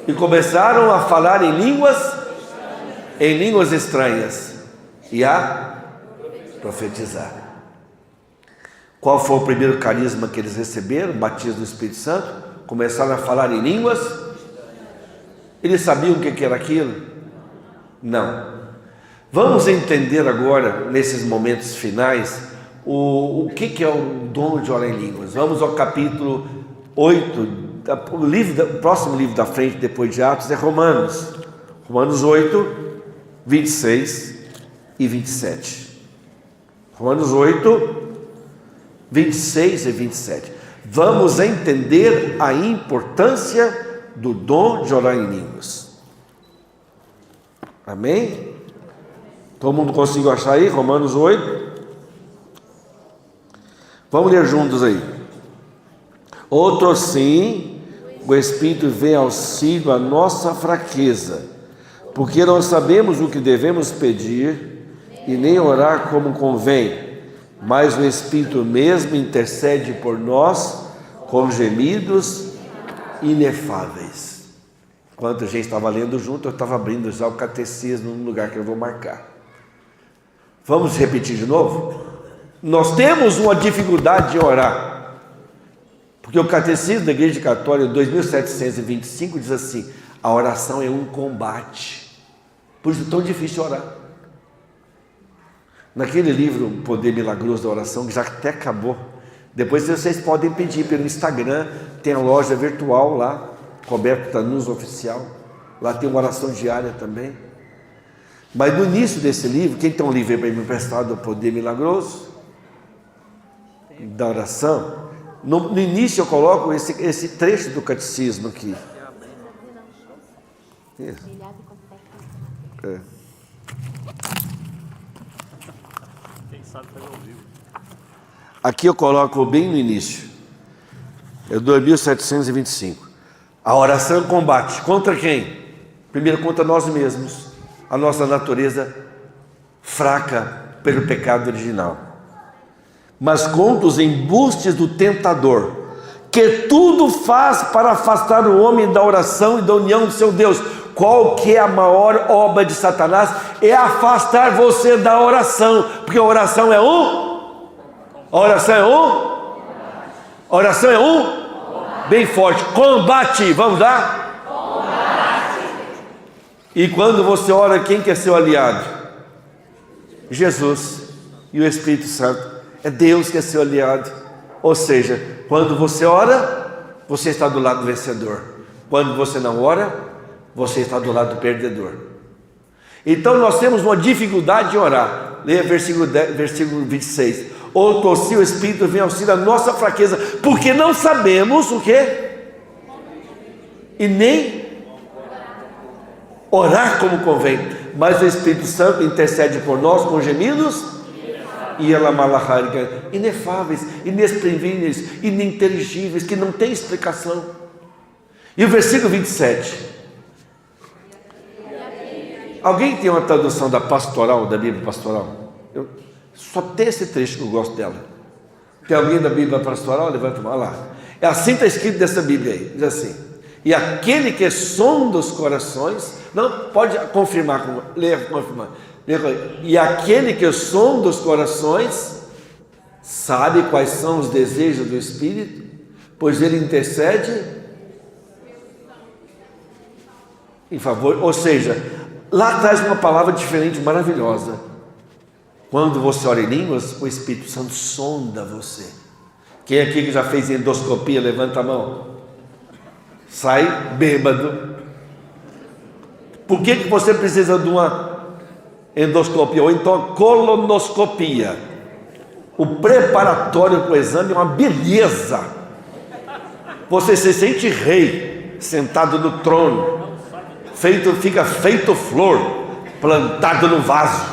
Speaker 1: e começaram a falar em línguas estranhas, e a profetizar. Qual foi o primeiro carisma que eles receberam? O batismo do Espírito Santo. Começaram a falar em línguas. Eles sabiam o que era aquilo? Não. Vamos entender agora, nesses momentos finais, o que é o dom de orar em línguas. Vamos ao capítulo o próximo livro da frente, depois de Atos, é Romanos. Romanos 8, 26 e 27. Romanos 8, 26 e 27. Vamos entender a importância do dom de orar em línguas. Amém? Todo mundo conseguiu achar aí? Romanos 8. Vamos ler juntos aí. Outro sim, o Espírito vem auxílio à nossa fraqueza, porque não sabemos o que devemos pedir e nem orar como convém, mas o Espírito mesmo intercede por nós com gemidos inefáveis. Enquanto a gente estava lendo junto, eu estava abrindo já o catecismo no lugar que eu vou marcar. Vamos repetir de novo? Nós temos uma dificuldade de orar, porque o Catecismo da Igreja Católica 2725 diz assim: a oração é um combate, por isso é tão difícil orar. Naquele livro O Poder Milagroso da Oração, que já até acabou, depois vocês podem pedir pelo Instagram, tem a loja virtual lá, Roberto Tanus Oficial, lá tem uma oração diária também. Mas no início desse livro, quem tem um livro para me emprestar do Poder Milagroso da Oração, no início eu coloco esse trecho do catecismo aqui. Isso. É. Aqui eu coloco bem no início. É 2725. A oração é um combate. Contra quem? Primeiro contra nós mesmos. A nossa natureza fraca pelo pecado original. Mas contra os embustes do tentador, que tudo faz para afastar o homem da oração e da união do seu Deus. Qual que é a maior obra de Satanás? É afastar você da oração, porque a oração é a oração é a oração é bem forte, combate, vamos lá? Combate. E quando você ora, quem que é seu aliado? Jesus e o Espírito Santo. É Deus que é seu aliado. Ou seja, quando você ora, você está do lado do vencedor. Quando você não ora, você está do lado do perdedor. Então nós temos uma dificuldade de orar. Leia versículo 26. Outro sim, o Espírito vem auxílio à nossa fraqueza, porque não sabemos o quê? E nem orar como convém. Mas o Espírito Santo intercede por nós com gemidos inefáveis, inexprimíveis, ininteligíveis, que não tem explicação. E o versículo 27. Alguém tem uma tradução da pastoral, da Bíblia pastoral? Só tem esse trecho que eu gosto dela. Tem alguém da Bíblia pastoral? Levanta a mão lá. É assim está escrito nessa Bíblia aí. Diz assim: e aquele que sonda os corações, não pode confirmar, leia confirmar. E aquele que sonda os corações sabe quais são os desejos do Espírito, pois ele intercede em favor. Ou seja, lá traz uma palavra diferente, maravilhosa. Quando você ora em línguas, o Espírito Santo sonda você. Quem aqui que já fez endoscopia, levanta a mão. Sai bêbado. Por que você precisa de uma endoscopia, ou então colonoscopia? O preparatório para o exame é uma beleza. Você se sente rei, sentado no trono, fica feito flor, plantado no vaso.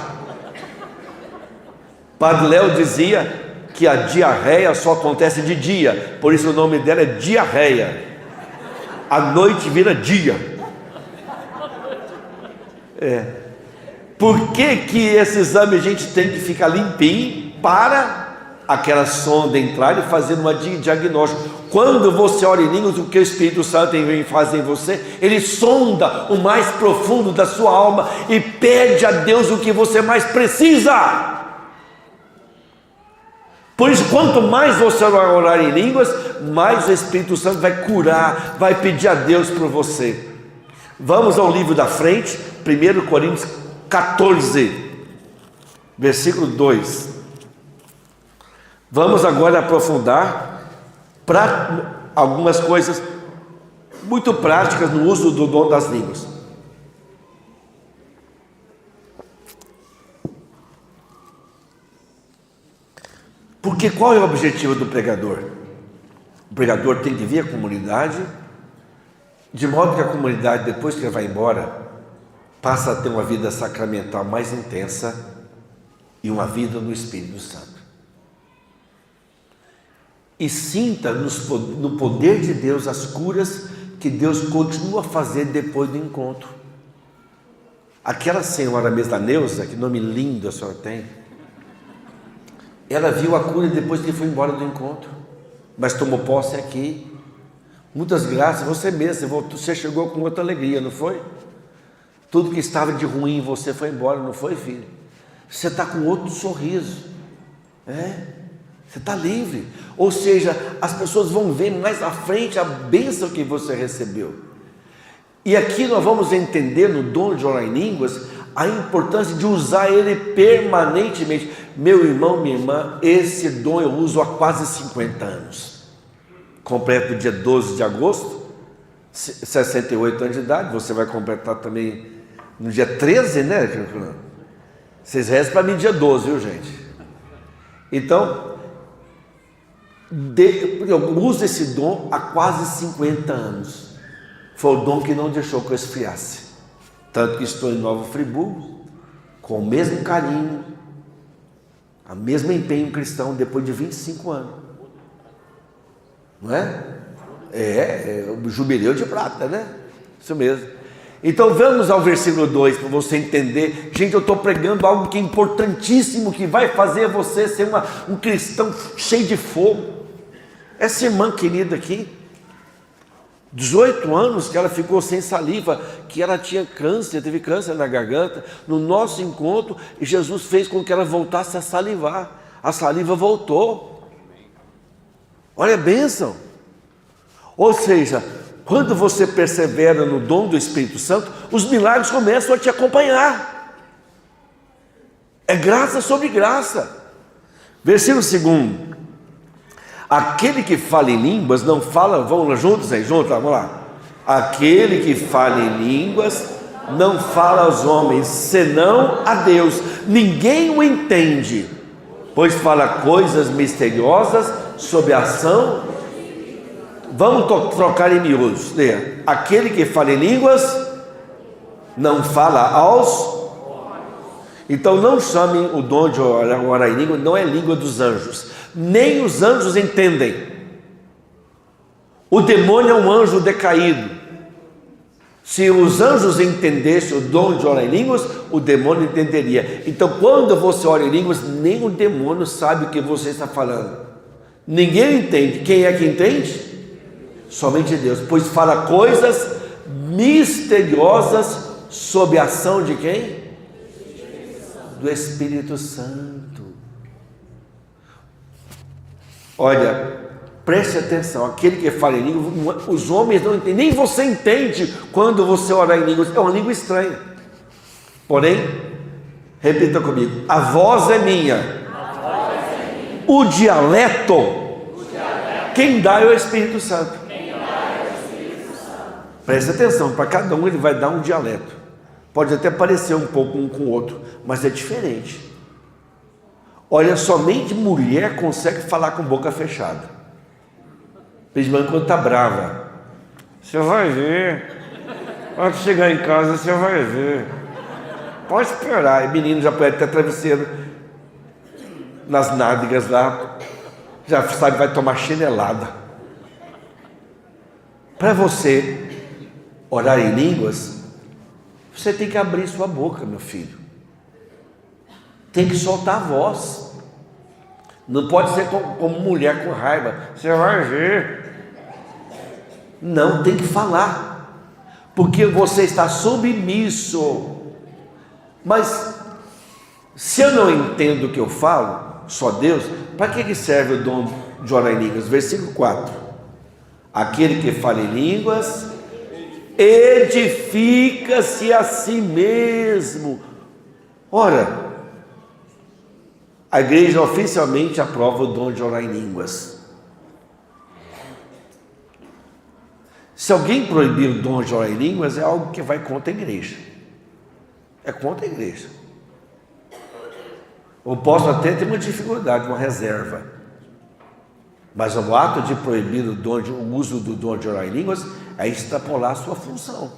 Speaker 1: Padre Léo dizia que a diarreia só acontece de dia, por isso o nome dela é diarreia. À noite vira dia. Por que esse exame a gente tem que ficar limpinho para aquela sonda entrar e fazer um diagnóstico? Quando você ora em línguas, o que o Espírito Santo vem fazer em você? Ele sonda o mais profundo da sua alma e pede a Deus o que você mais precisa. Por isso, quanto mais você vai orar em línguas, mais o Espírito Santo vai curar, vai pedir a Deus por você. Vamos ao livro da frente, 1 Coríntios 14, versículo 2. Vamos agora aprofundar algumas coisas muito práticas no uso do dom das línguas. Porque qual é o objetivo do pregador? O pregador tem que vir à comunidade, de modo que a comunidade, depois que ele vai embora, passa a ter uma vida sacramental mais intensa e uma vida no Espírito Santo. E sinta no poder de Deus as curas que Deus continua a fazer depois do encontro. Aquela senhora mesmo, a Neuza, que nome lindo a senhora tem, ela viu a cura depois que foi embora do encontro, mas tomou posse aqui. Muitas graças, você mesmo, você chegou com outra alegria, não foi? Tudo que estava de ruim em você foi embora, não foi, filho? Você está com outro sorriso, você está livre. Ou seja, as pessoas vão ver mais à frente a bênção que você recebeu. E aqui nós vamos entender no dom de orar em línguas a importância de usar ele permanentemente. Meu irmão, minha irmã, esse dom eu uso há quase 50 anos. Completo dia 12 de agosto, 68 anos de idade. Você vai completar também no dia 13, né? Vocês rezam para mim dia 12, viu, gente? Então, eu uso esse dom há quase 50 anos. Foi o dom que não deixou que eu esfriasse. Tanto que estou em Nova Friburgo, com o mesmo carinho, o mesmo empenho cristão, depois de 25 anos. Não é? É o jubileu de prata, né? Isso mesmo. Então vamos ao versículo 2 para você entender. Gente, eu estou pregando algo que é importantíssimo, que vai fazer você ser um cristão cheio de fogo. Essa irmã querida aqui, 18 anos que ela ficou sem saliva, que ela tinha câncer, teve câncer na garganta. No nosso encontro, Jesus fez com que ela voltasse a salivar. A saliva voltou. Olha a bênção. Ou seja, quando você persevera no dom do Espírito Santo, os milagres começam a te acompanhar. É graça sobre graça. Versículo 2. Aquele que fala em línguas não fala, vamos lá juntos aí, vamos lá. Aquele que fala em línguas não fala aos homens, senão a Deus. Ninguém o entende, pois fala coisas misteriosas sob a ação. Vamos trocar em miúdos. Leia. Aquele que fala em línguas não fala aos. Então não chamem o dom de orar em língua, não é língua dos anjos. Nem os anjos entendem. O demônio é um anjo decaído. Se os anjos entendessem o dom de orar em línguas, o demônio entenderia. Então quando você ora em línguas, nem o demônio sabe o que você está falando. Ninguém entende. Quem é que entende? Somente Deus. Pois fala coisas misteriosas sob a ação de quem? Do Espírito Santo. Olha, preste atenção, aquele que fala em língua, os homens não entendem, nem você entende quando você orar em línguas, é uma língua estranha. Porém, repita comigo, a voz é minha, o dialeto, quem dá é o Espírito Santo. Preste atenção, para cada um ele vai dar um dialeto. Pode até parecer um pouco um com o outro, mas é diferente. Olha, somente mulher consegue falar com boca fechada. Principalmente quando está brava. Você vai ver. Quando chegar em casa, você vai ver. Pode esperar. E menino já pode ter travesseiro nas nádegas lá. Já sabe, vai tomar chinelada. Para você orar em línguas, você tem que abrir sua boca, meu filho. Tem que soltar a voz. Não pode ser como mulher com raiva. Você vai ver. Não, tem que falar. Porque você está submisso. Mas se eu não entendo o que eu falo, só Deus, para que serve o dom de orar em línguas? Versículo 4. Aquele que fala em línguas edifica-se a si mesmo. Ora, a igreja oficialmente aprova o dom de orar em línguas. Se alguém proibir o dom de orar em línguas, é algo que vai contra a igreja. É contra a igreja. Eu posso até ter uma dificuldade, uma reserva. Mas o ato de proibir o uso do dom de orar em línguas é extrapolar a sua função.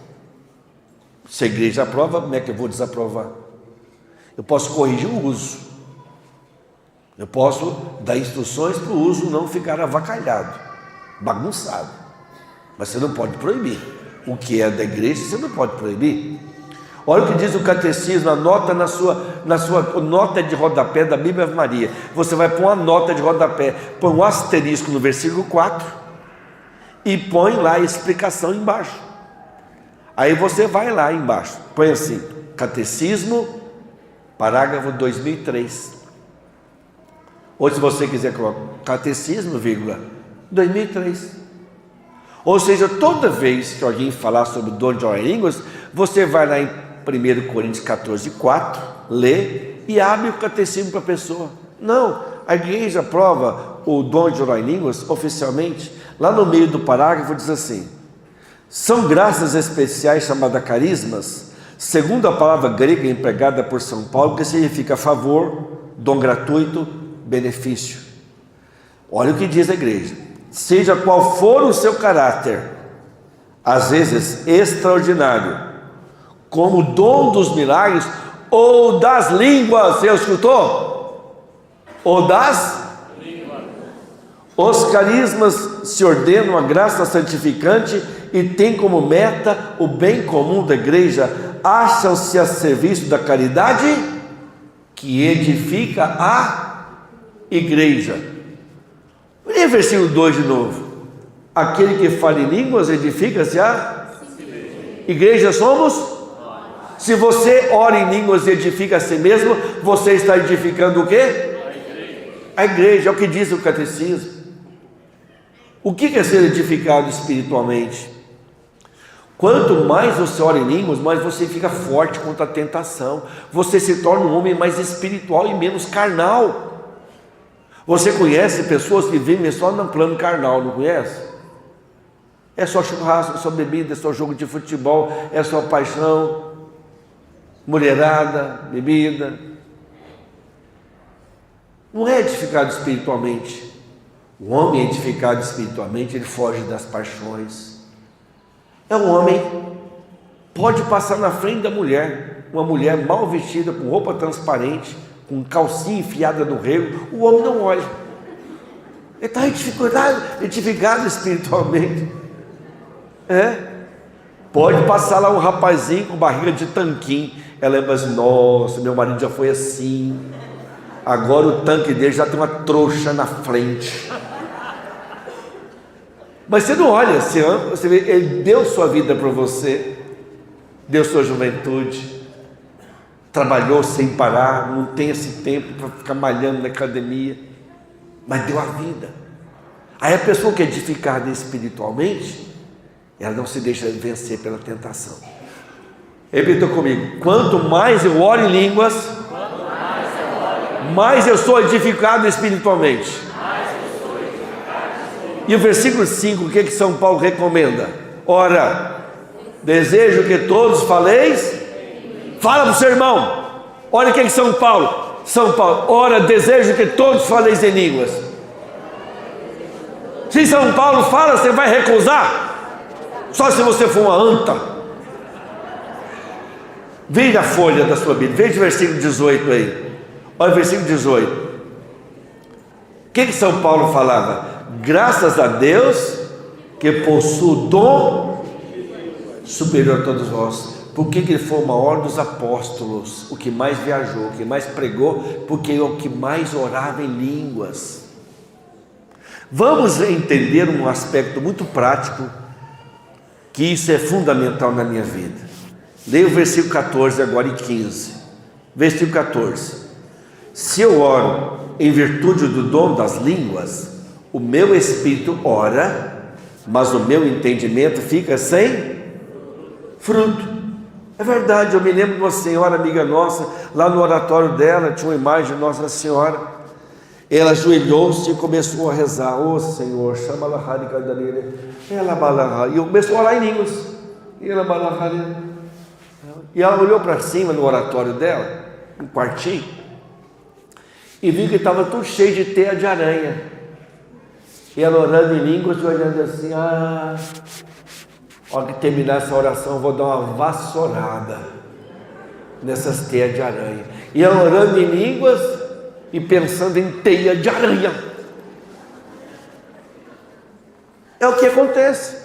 Speaker 1: Se a igreja aprova, como é que eu vou desaprovar? Eu posso corrigir o uso. Eu posso dar instruções para o uso não ficar avacalhado, bagunçado. Mas você não pode proibir. O que é da igreja, você não pode proibir. Olha o que diz o catecismo, anota na sua nota de rodapé da Bíblia Ave Maria. Você vai pôr uma nota de rodapé, põe um asterisco no versículo 4 e põe lá a explicação embaixo. Aí você vai lá embaixo, põe assim, catecismo, parágrafo 2003. Ou se você quiser colocar catecismo, vírgula, 2003. Ou seja, toda vez que alguém falar sobre o dom de orar em línguas, você vai lá em 1 Coríntios 14, 4, lê e abre o catecismo para a pessoa. Não, a igreja aprova o dom de orar em línguas oficialmente. Lá no meio do parágrafo diz assim: são graças especiais chamadas carismas, segundo a palavra grega empregada por São Paulo, que significa favor, dom gratuito, benefício. Olha o que diz a igreja: seja qual for o seu caráter, às vezes extraordinário, como o dom dos milagres ou das línguas. Você escutou? Ou das línguas. Os carismas se ordenam a graça santificante e têm como meta o bem comum da igreja. Acham-se a serviço da caridade que edifica a igreja. E versículo 2 de novo: aquele que fala em línguas edifica-se a igreja. Somos? Se você ora em línguas e edifica a si mesmo, você está edificando o quê? A igreja. É o que diz o catecismo. O que é ser edificado espiritualmente? Quanto mais você ora em línguas, mais você fica forte contra a tentação. Você se torna um homem mais espiritual e menos carnal. Você conhece pessoas que vivem só no plano carnal, não conhece? É só churrasco, é só bebida, é só jogo de futebol, é só paixão, mulherada, bebida. Não é edificado espiritualmente. O homem edificado espiritualmente, ele foge das paixões. É um homem, pode passar na frente da mulher, uma mulher mal vestida, com roupa transparente, com calcinha enfiada no rego, o homem não olha. Ele está edificado espiritualmente. Pode passar lá um rapazinho com barriga de tanquinho. Ela lembra assim: nossa, meu marido já foi assim, agora o tanque dele já tem uma trouxa na frente. Mas você não olha, você vê, ele deu sua vida para você, deu sua juventude, trabalhou sem parar, não tem esse tempo para ficar malhando na academia, mas deu a vida. Aí a pessoa que é edificada espiritualmente, ela não se deixa vencer pela tentação. Repita comigo: quanto mais eu oro em línguas, mais eu sou edificado espiritualmente. E o versículo 5, o que São Paulo recomenda? Ora, desejo que todos faleis. Fala para o seu irmão. Olha o que São Paulo, ora, desejo que todos faleis em línguas. Se São Paulo fala, você vai recusar? Só se você for uma anta. Veja a folha da sua Bíblia, veja o versículo 18 aí. Olha o versículo 18. O que São Paulo falava? Graças a Deus que possui o dom superior a todos vós. Por que ele foi o maior dos apóstolos, o que mais viajou, o que mais pregou? Porque é o que mais orava em línguas. Vamos entender um aspecto muito prático, que isso é fundamental na minha vida. Leia o versículo 14 agora e 15. Versículo 14: se eu oro em virtude do dom das línguas, o meu espírito ora, mas o meu entendimento fica sem fruto. É verdade. Eu me lembro de uma senhora amiga nossa, lá no oratório dela tinha uma imagem de Nossa Senhora, Ela ajoelhou-se e começou a rezar. Ô Senhor, chama Lahari Candareira. Ela balahari. E eu comecei a orar em línguas. E ela balahari. E ela olhou para cima no oratório dela, no quartinho, e viu que estava tudo cheio de teia de aranha. E ela orando em línguas e olhando assim, a hora que terminar essa oração, eu vou dar uma vassourada nessas teias de aranha. E ela orando em línguas e pensando em teia de aranha. É o que acontece.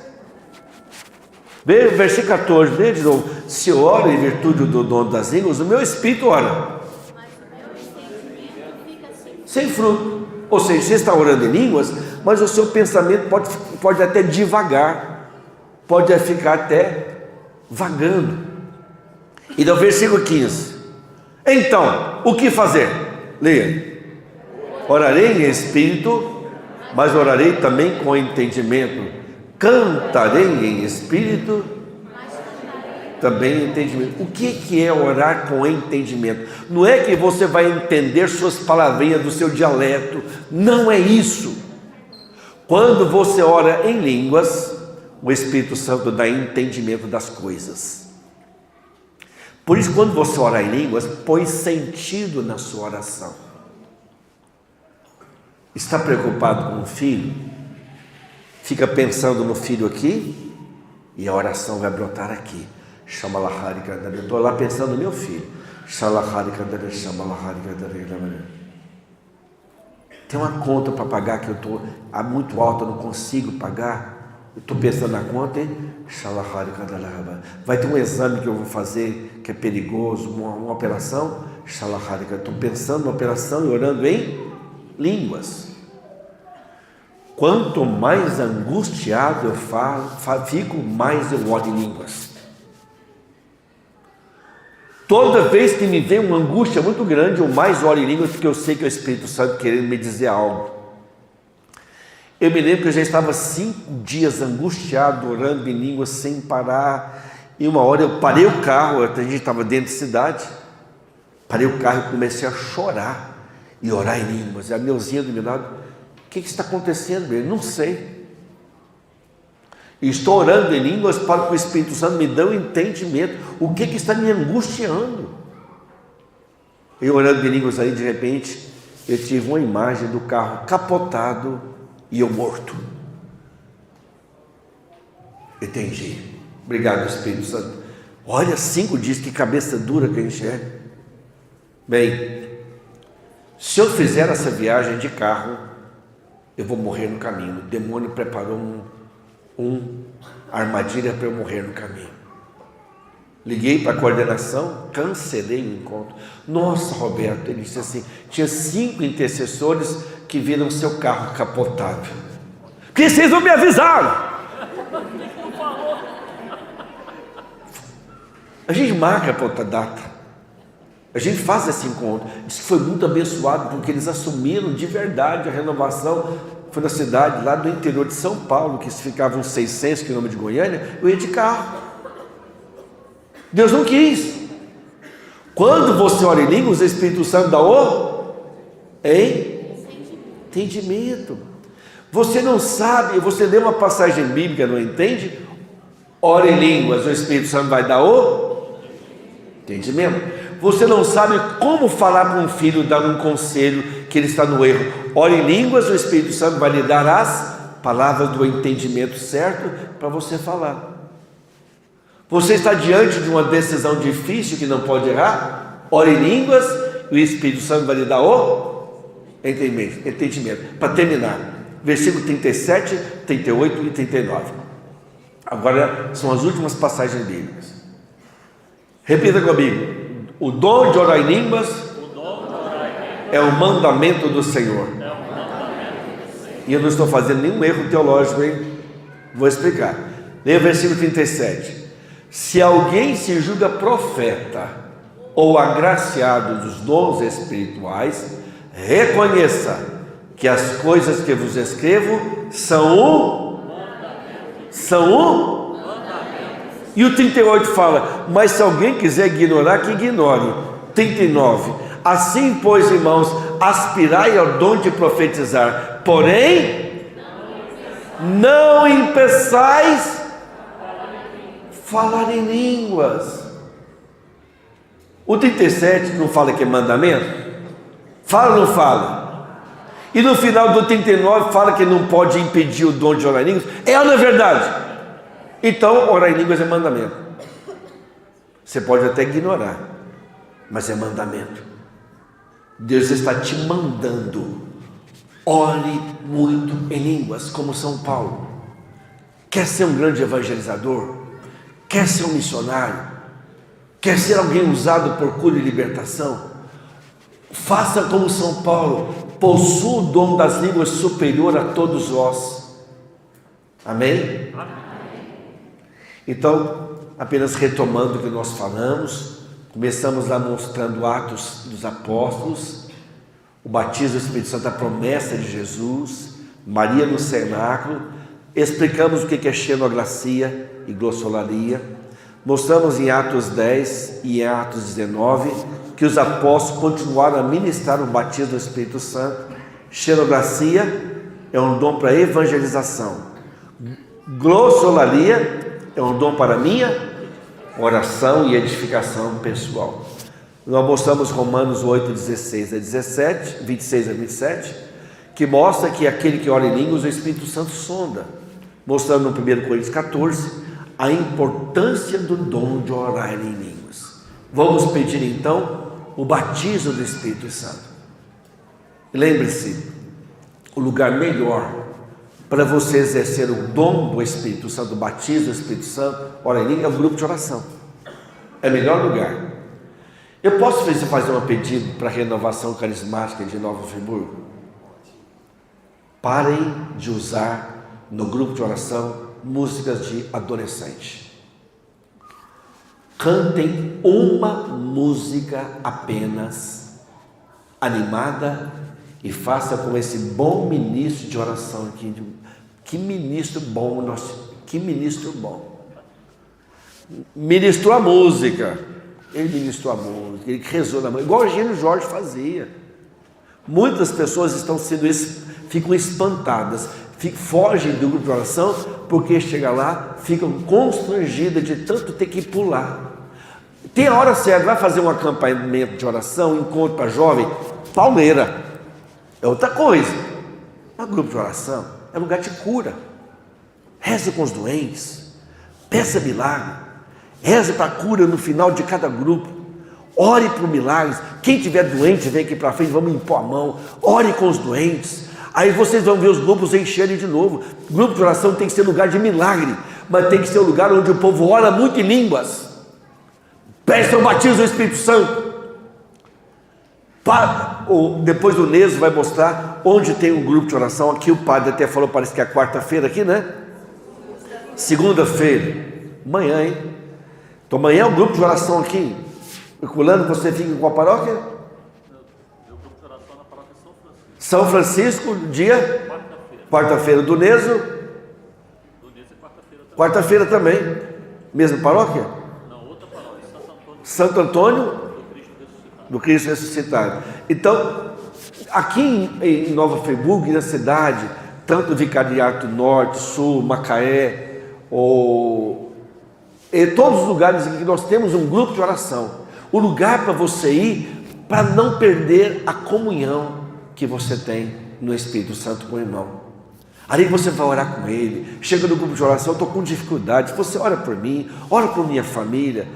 Speaker 1: Veja o versículo 14, veja de novo. Se eu oro em virtude do dom das línguas, o meu espírito ora.
Speaker 3: Mas o meu entendimento fica
Speaker 1: Sem fruto. Ou seja, você está orando em línguas, mas o seu pensamento pode até divagar, pode ficar até vagando. E no versículo 15: então, o que fazer? Leia. Orarei em espírito, mas orarei também com entendimento. Cantarei em espírito, também em entendimento. O que é orar com entendimento? Não é que você vai entender suas palavrinhas do seu dialeto, não é isso. Quando você ora em línguas, o Espírito Santo dá entendimento das coisas. Por isso, quando você ora em línguas, põe sentido na sua oração. Está preocupado com o filho? Fica pensando no filho aqui, e a oração vai brotar aqui. Chama Lahari Candareira. Estou lá pensando no meu filho. Shalahari Candareira, chama Lahari Candareira. Tem uma conta para pagar que eu estou muito alta, não consigo pagar. Eu estou pensando na conta, hein? Shalahari Candareira. Vai ter um exame que eu vou fazer que é perigoso, uma operação. Shalahari Candareira. Estou pensando na operação e orando em línguas. Quanto mais angustiado eu fico, mais eu oro em línguas. Toda vez que me vem uma angústia muito grande, eu mais oro em línguas, porque eu sei que é o Espírito Santo querendo me dizer algo. Eu me lembro que eu já estava 5 dias angustiado, orando em línguas sem parar. E uma hora eu parei o carro, a gente estava dentro da cidade, parei o carro e comecei a chorar e orar em línguas. E a Neuzinha do meu lado: o que está acontecendo, meu? Não sei. E estou orando em línguas para que o Espírito Santo me dê um entendimento. O que está me angustiando? Eu orando em línguas aí, de repente, eu tive uma imagem do carro capotado e eu morto. Entendi. Obrigado, Espírito Santo. Olha, 5 dias, que cabeça dura que a gente é. Bem, se eu fizer essa viagem de carro, eu vou morrer no caminho. O demônio preparou uma armadilha para eu morrer no caminho. Liguei para a coordenação, cancelei o encontro. Nossa, Roberto, ele disse assim: tinha 5 intercessores que viram seu carro capotado. Porque vocês não me avisaram. A gente marca a outra data. A gente faz esse encontro. Diz que foi muito abençoado, porque eles assumiram de verdade a renovação. Foi na cidade lá do interior de São Paulo, que ficavam 600 quilômetros de Goiânia. Eu ia de carro. Deus não quis. Quando você ora em línguas, o Espírito Santo dá o entendimento. Você não sabe, você lê uma passagem bíblica, não entende? Ora em línguas, o Espírito Santo vai dar o entendimento. Você não sabe como falar para um filho, dar um conselho que ele está no erro. Ora em línguas, o Espírito Santo vai lhe dar as palavras do entendimento certo para você falar. Você está diante de uma decisão difícil que não pode errar? Ora em línguas, o Espírito Santo vai lhe dar o entendimento. Para terminar, versículo 37, 38 e 39. Agora são as últimas passagens bíblicas. Repita comigo. O dom de orar em línguas é o mandamento do Senhor. E eu não estou fazendo nenhum erro teológico, hein? Vou explicar. Leia o versículo 37. Se alguém se julga profeta ou agraciado dos dons espirituais, reconheça que as coisas que vos escrevo são E o 38 fala: mas se alguém quiser ignorar, que ignore. 39. Assim, pois, irmãos, aspirai ao dom de profetizar, porém, não impeçais falar em línguas. O 37 não fala que é mandamento? Fala ou não fala? E no final do 39 fala que não pode impedir o dom de orar em línguas? É ou não é verdade? Então, orar em línguas é mandamento. Você pode até ignorar, mas é mandamento. Deus está te mandando. Ore muito em línguas, como São Paulo. Quer ser um grande evangelizador? Quer ser um missionário? Quer ser alguém usado por cura e libertação? Faça como São Paulo. Possua o dom das línguas superior a todos vós. Amém? Então, apenas retomando o que nós falamos, começamos lá mostrando Atos dos Apóstolos, o batismo do Espírito Santo, a promessa de Jesus, Maria no cenáculo, explicamos o que é xenoglacia e glossolalia, mostramos em Atos 10 e em Atos 19 que os apóstolos continuaram a ministrar o batismo do Espírito Santo. Xenoglacia é um dom para evangelização, glossolalia é um dom para minha oração e edificação pessoal. Nós mostramos Romanos 8, 16 a 17, 26 a 27, que mostra que aquele que ora em línguas, o Espírito Santo sonda. Mostrando no 1 Coríntios 14, a importância do dom de orar em línguas. Vamos pedir então o batismo do Espírito Santo. Lembre-se, o lugar melhor para você exercer o dom do Espírito Santo, o batismo do Espírito Santo, ora em língua, é o grupo de oração. É o melhor lugar. Eu posso fazer um pedido para a renovação carismática de Nova Friburgo? Parem de usar no grupo de oração músicas de adolescente. Cantem uma música apenas, animada, e faça com esse bom ministro de oração aqui. Que ministro bom, que ministro bom. Ministrou a música. Ele ministrou a música, ele rezou na música, igual o Gênio Jorge fazia. Muitas pessoas ficam espantadas, fogem do grupo de oração, porque chega lá, ficam constrangidas de tanto ter que pular. Tem a hora certa, vai fazer um acampamento de oração, encontro para jovem, pauleira. É outra coisa. Mas grupo de oração é lugar de cura. Reze com os doentes, peça milagre, reze para a cura no final de cada grupo, ore por milagres. Quem tiver doente, vem aqui para frente, vamos impor a mão, ore com os doentes. Aí vocês vão ver os grupos encherem de novo. Grupo de oração tem que ser lugar de milagre, mas tem que ser um lugar onde o povo ora muito em línguas. Peça o batismo do Espírito Santo. Depois do Neso vai mostrar onde tem um grupo de oração. Aqui o padre até falou, parece que é quarta-feira aqui, né? Segunda-feira. Amanhã, hein? Então amanhã é um grupo de oração aqui. Circulando, você fica com a paróquia?
Speaker 4: Eu grupo de oração na paróquia
Speaker 1: São Francisco, dia? Quarta-feira. Do Neso?
Speaker 4: Do Neso é
Speaker 1: Quarta-feira também. Mesma paróquia?
Speaker 4: Não, outra paróquia,
Speaker 1: Santo Antônio do Cristo ressuscitado. Então, aqui em Nova Friburgo, na cidade, tanto Vicariato Norte, Sul, Macaé, em todos os lugares em que nós temos um grupo de oração, o lugar para você ir, para não perder a comunhão que você tem no Espírito Santo com o irmão. Ali você vai orar com ele, chega no grupo de oração, eu estou com dificuldade, você ora por mim, ora por minha família.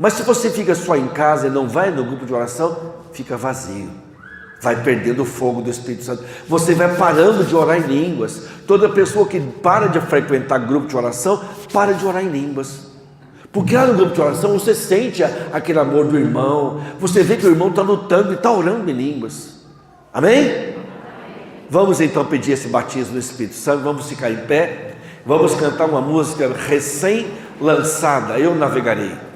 Speaker 1: Mas se você fica só em casa e não vai no grupo de oração, fica vazio, vai perdendo o fogo do Espírito Santo, você vai parando de orar em línguas. Toda pessoa que para de frequentar grupo de oração, para de orar em línguas, porque lá no grupo de oração você sente aquele amor do irmão, você vê que o irmão está lutando e está orando em línguas. Amém? Vamos então pedir esse batismo do Espírito Santo, vamos ficar em pé, vamos cantar uma música recém-lançada, Eu Navegarei.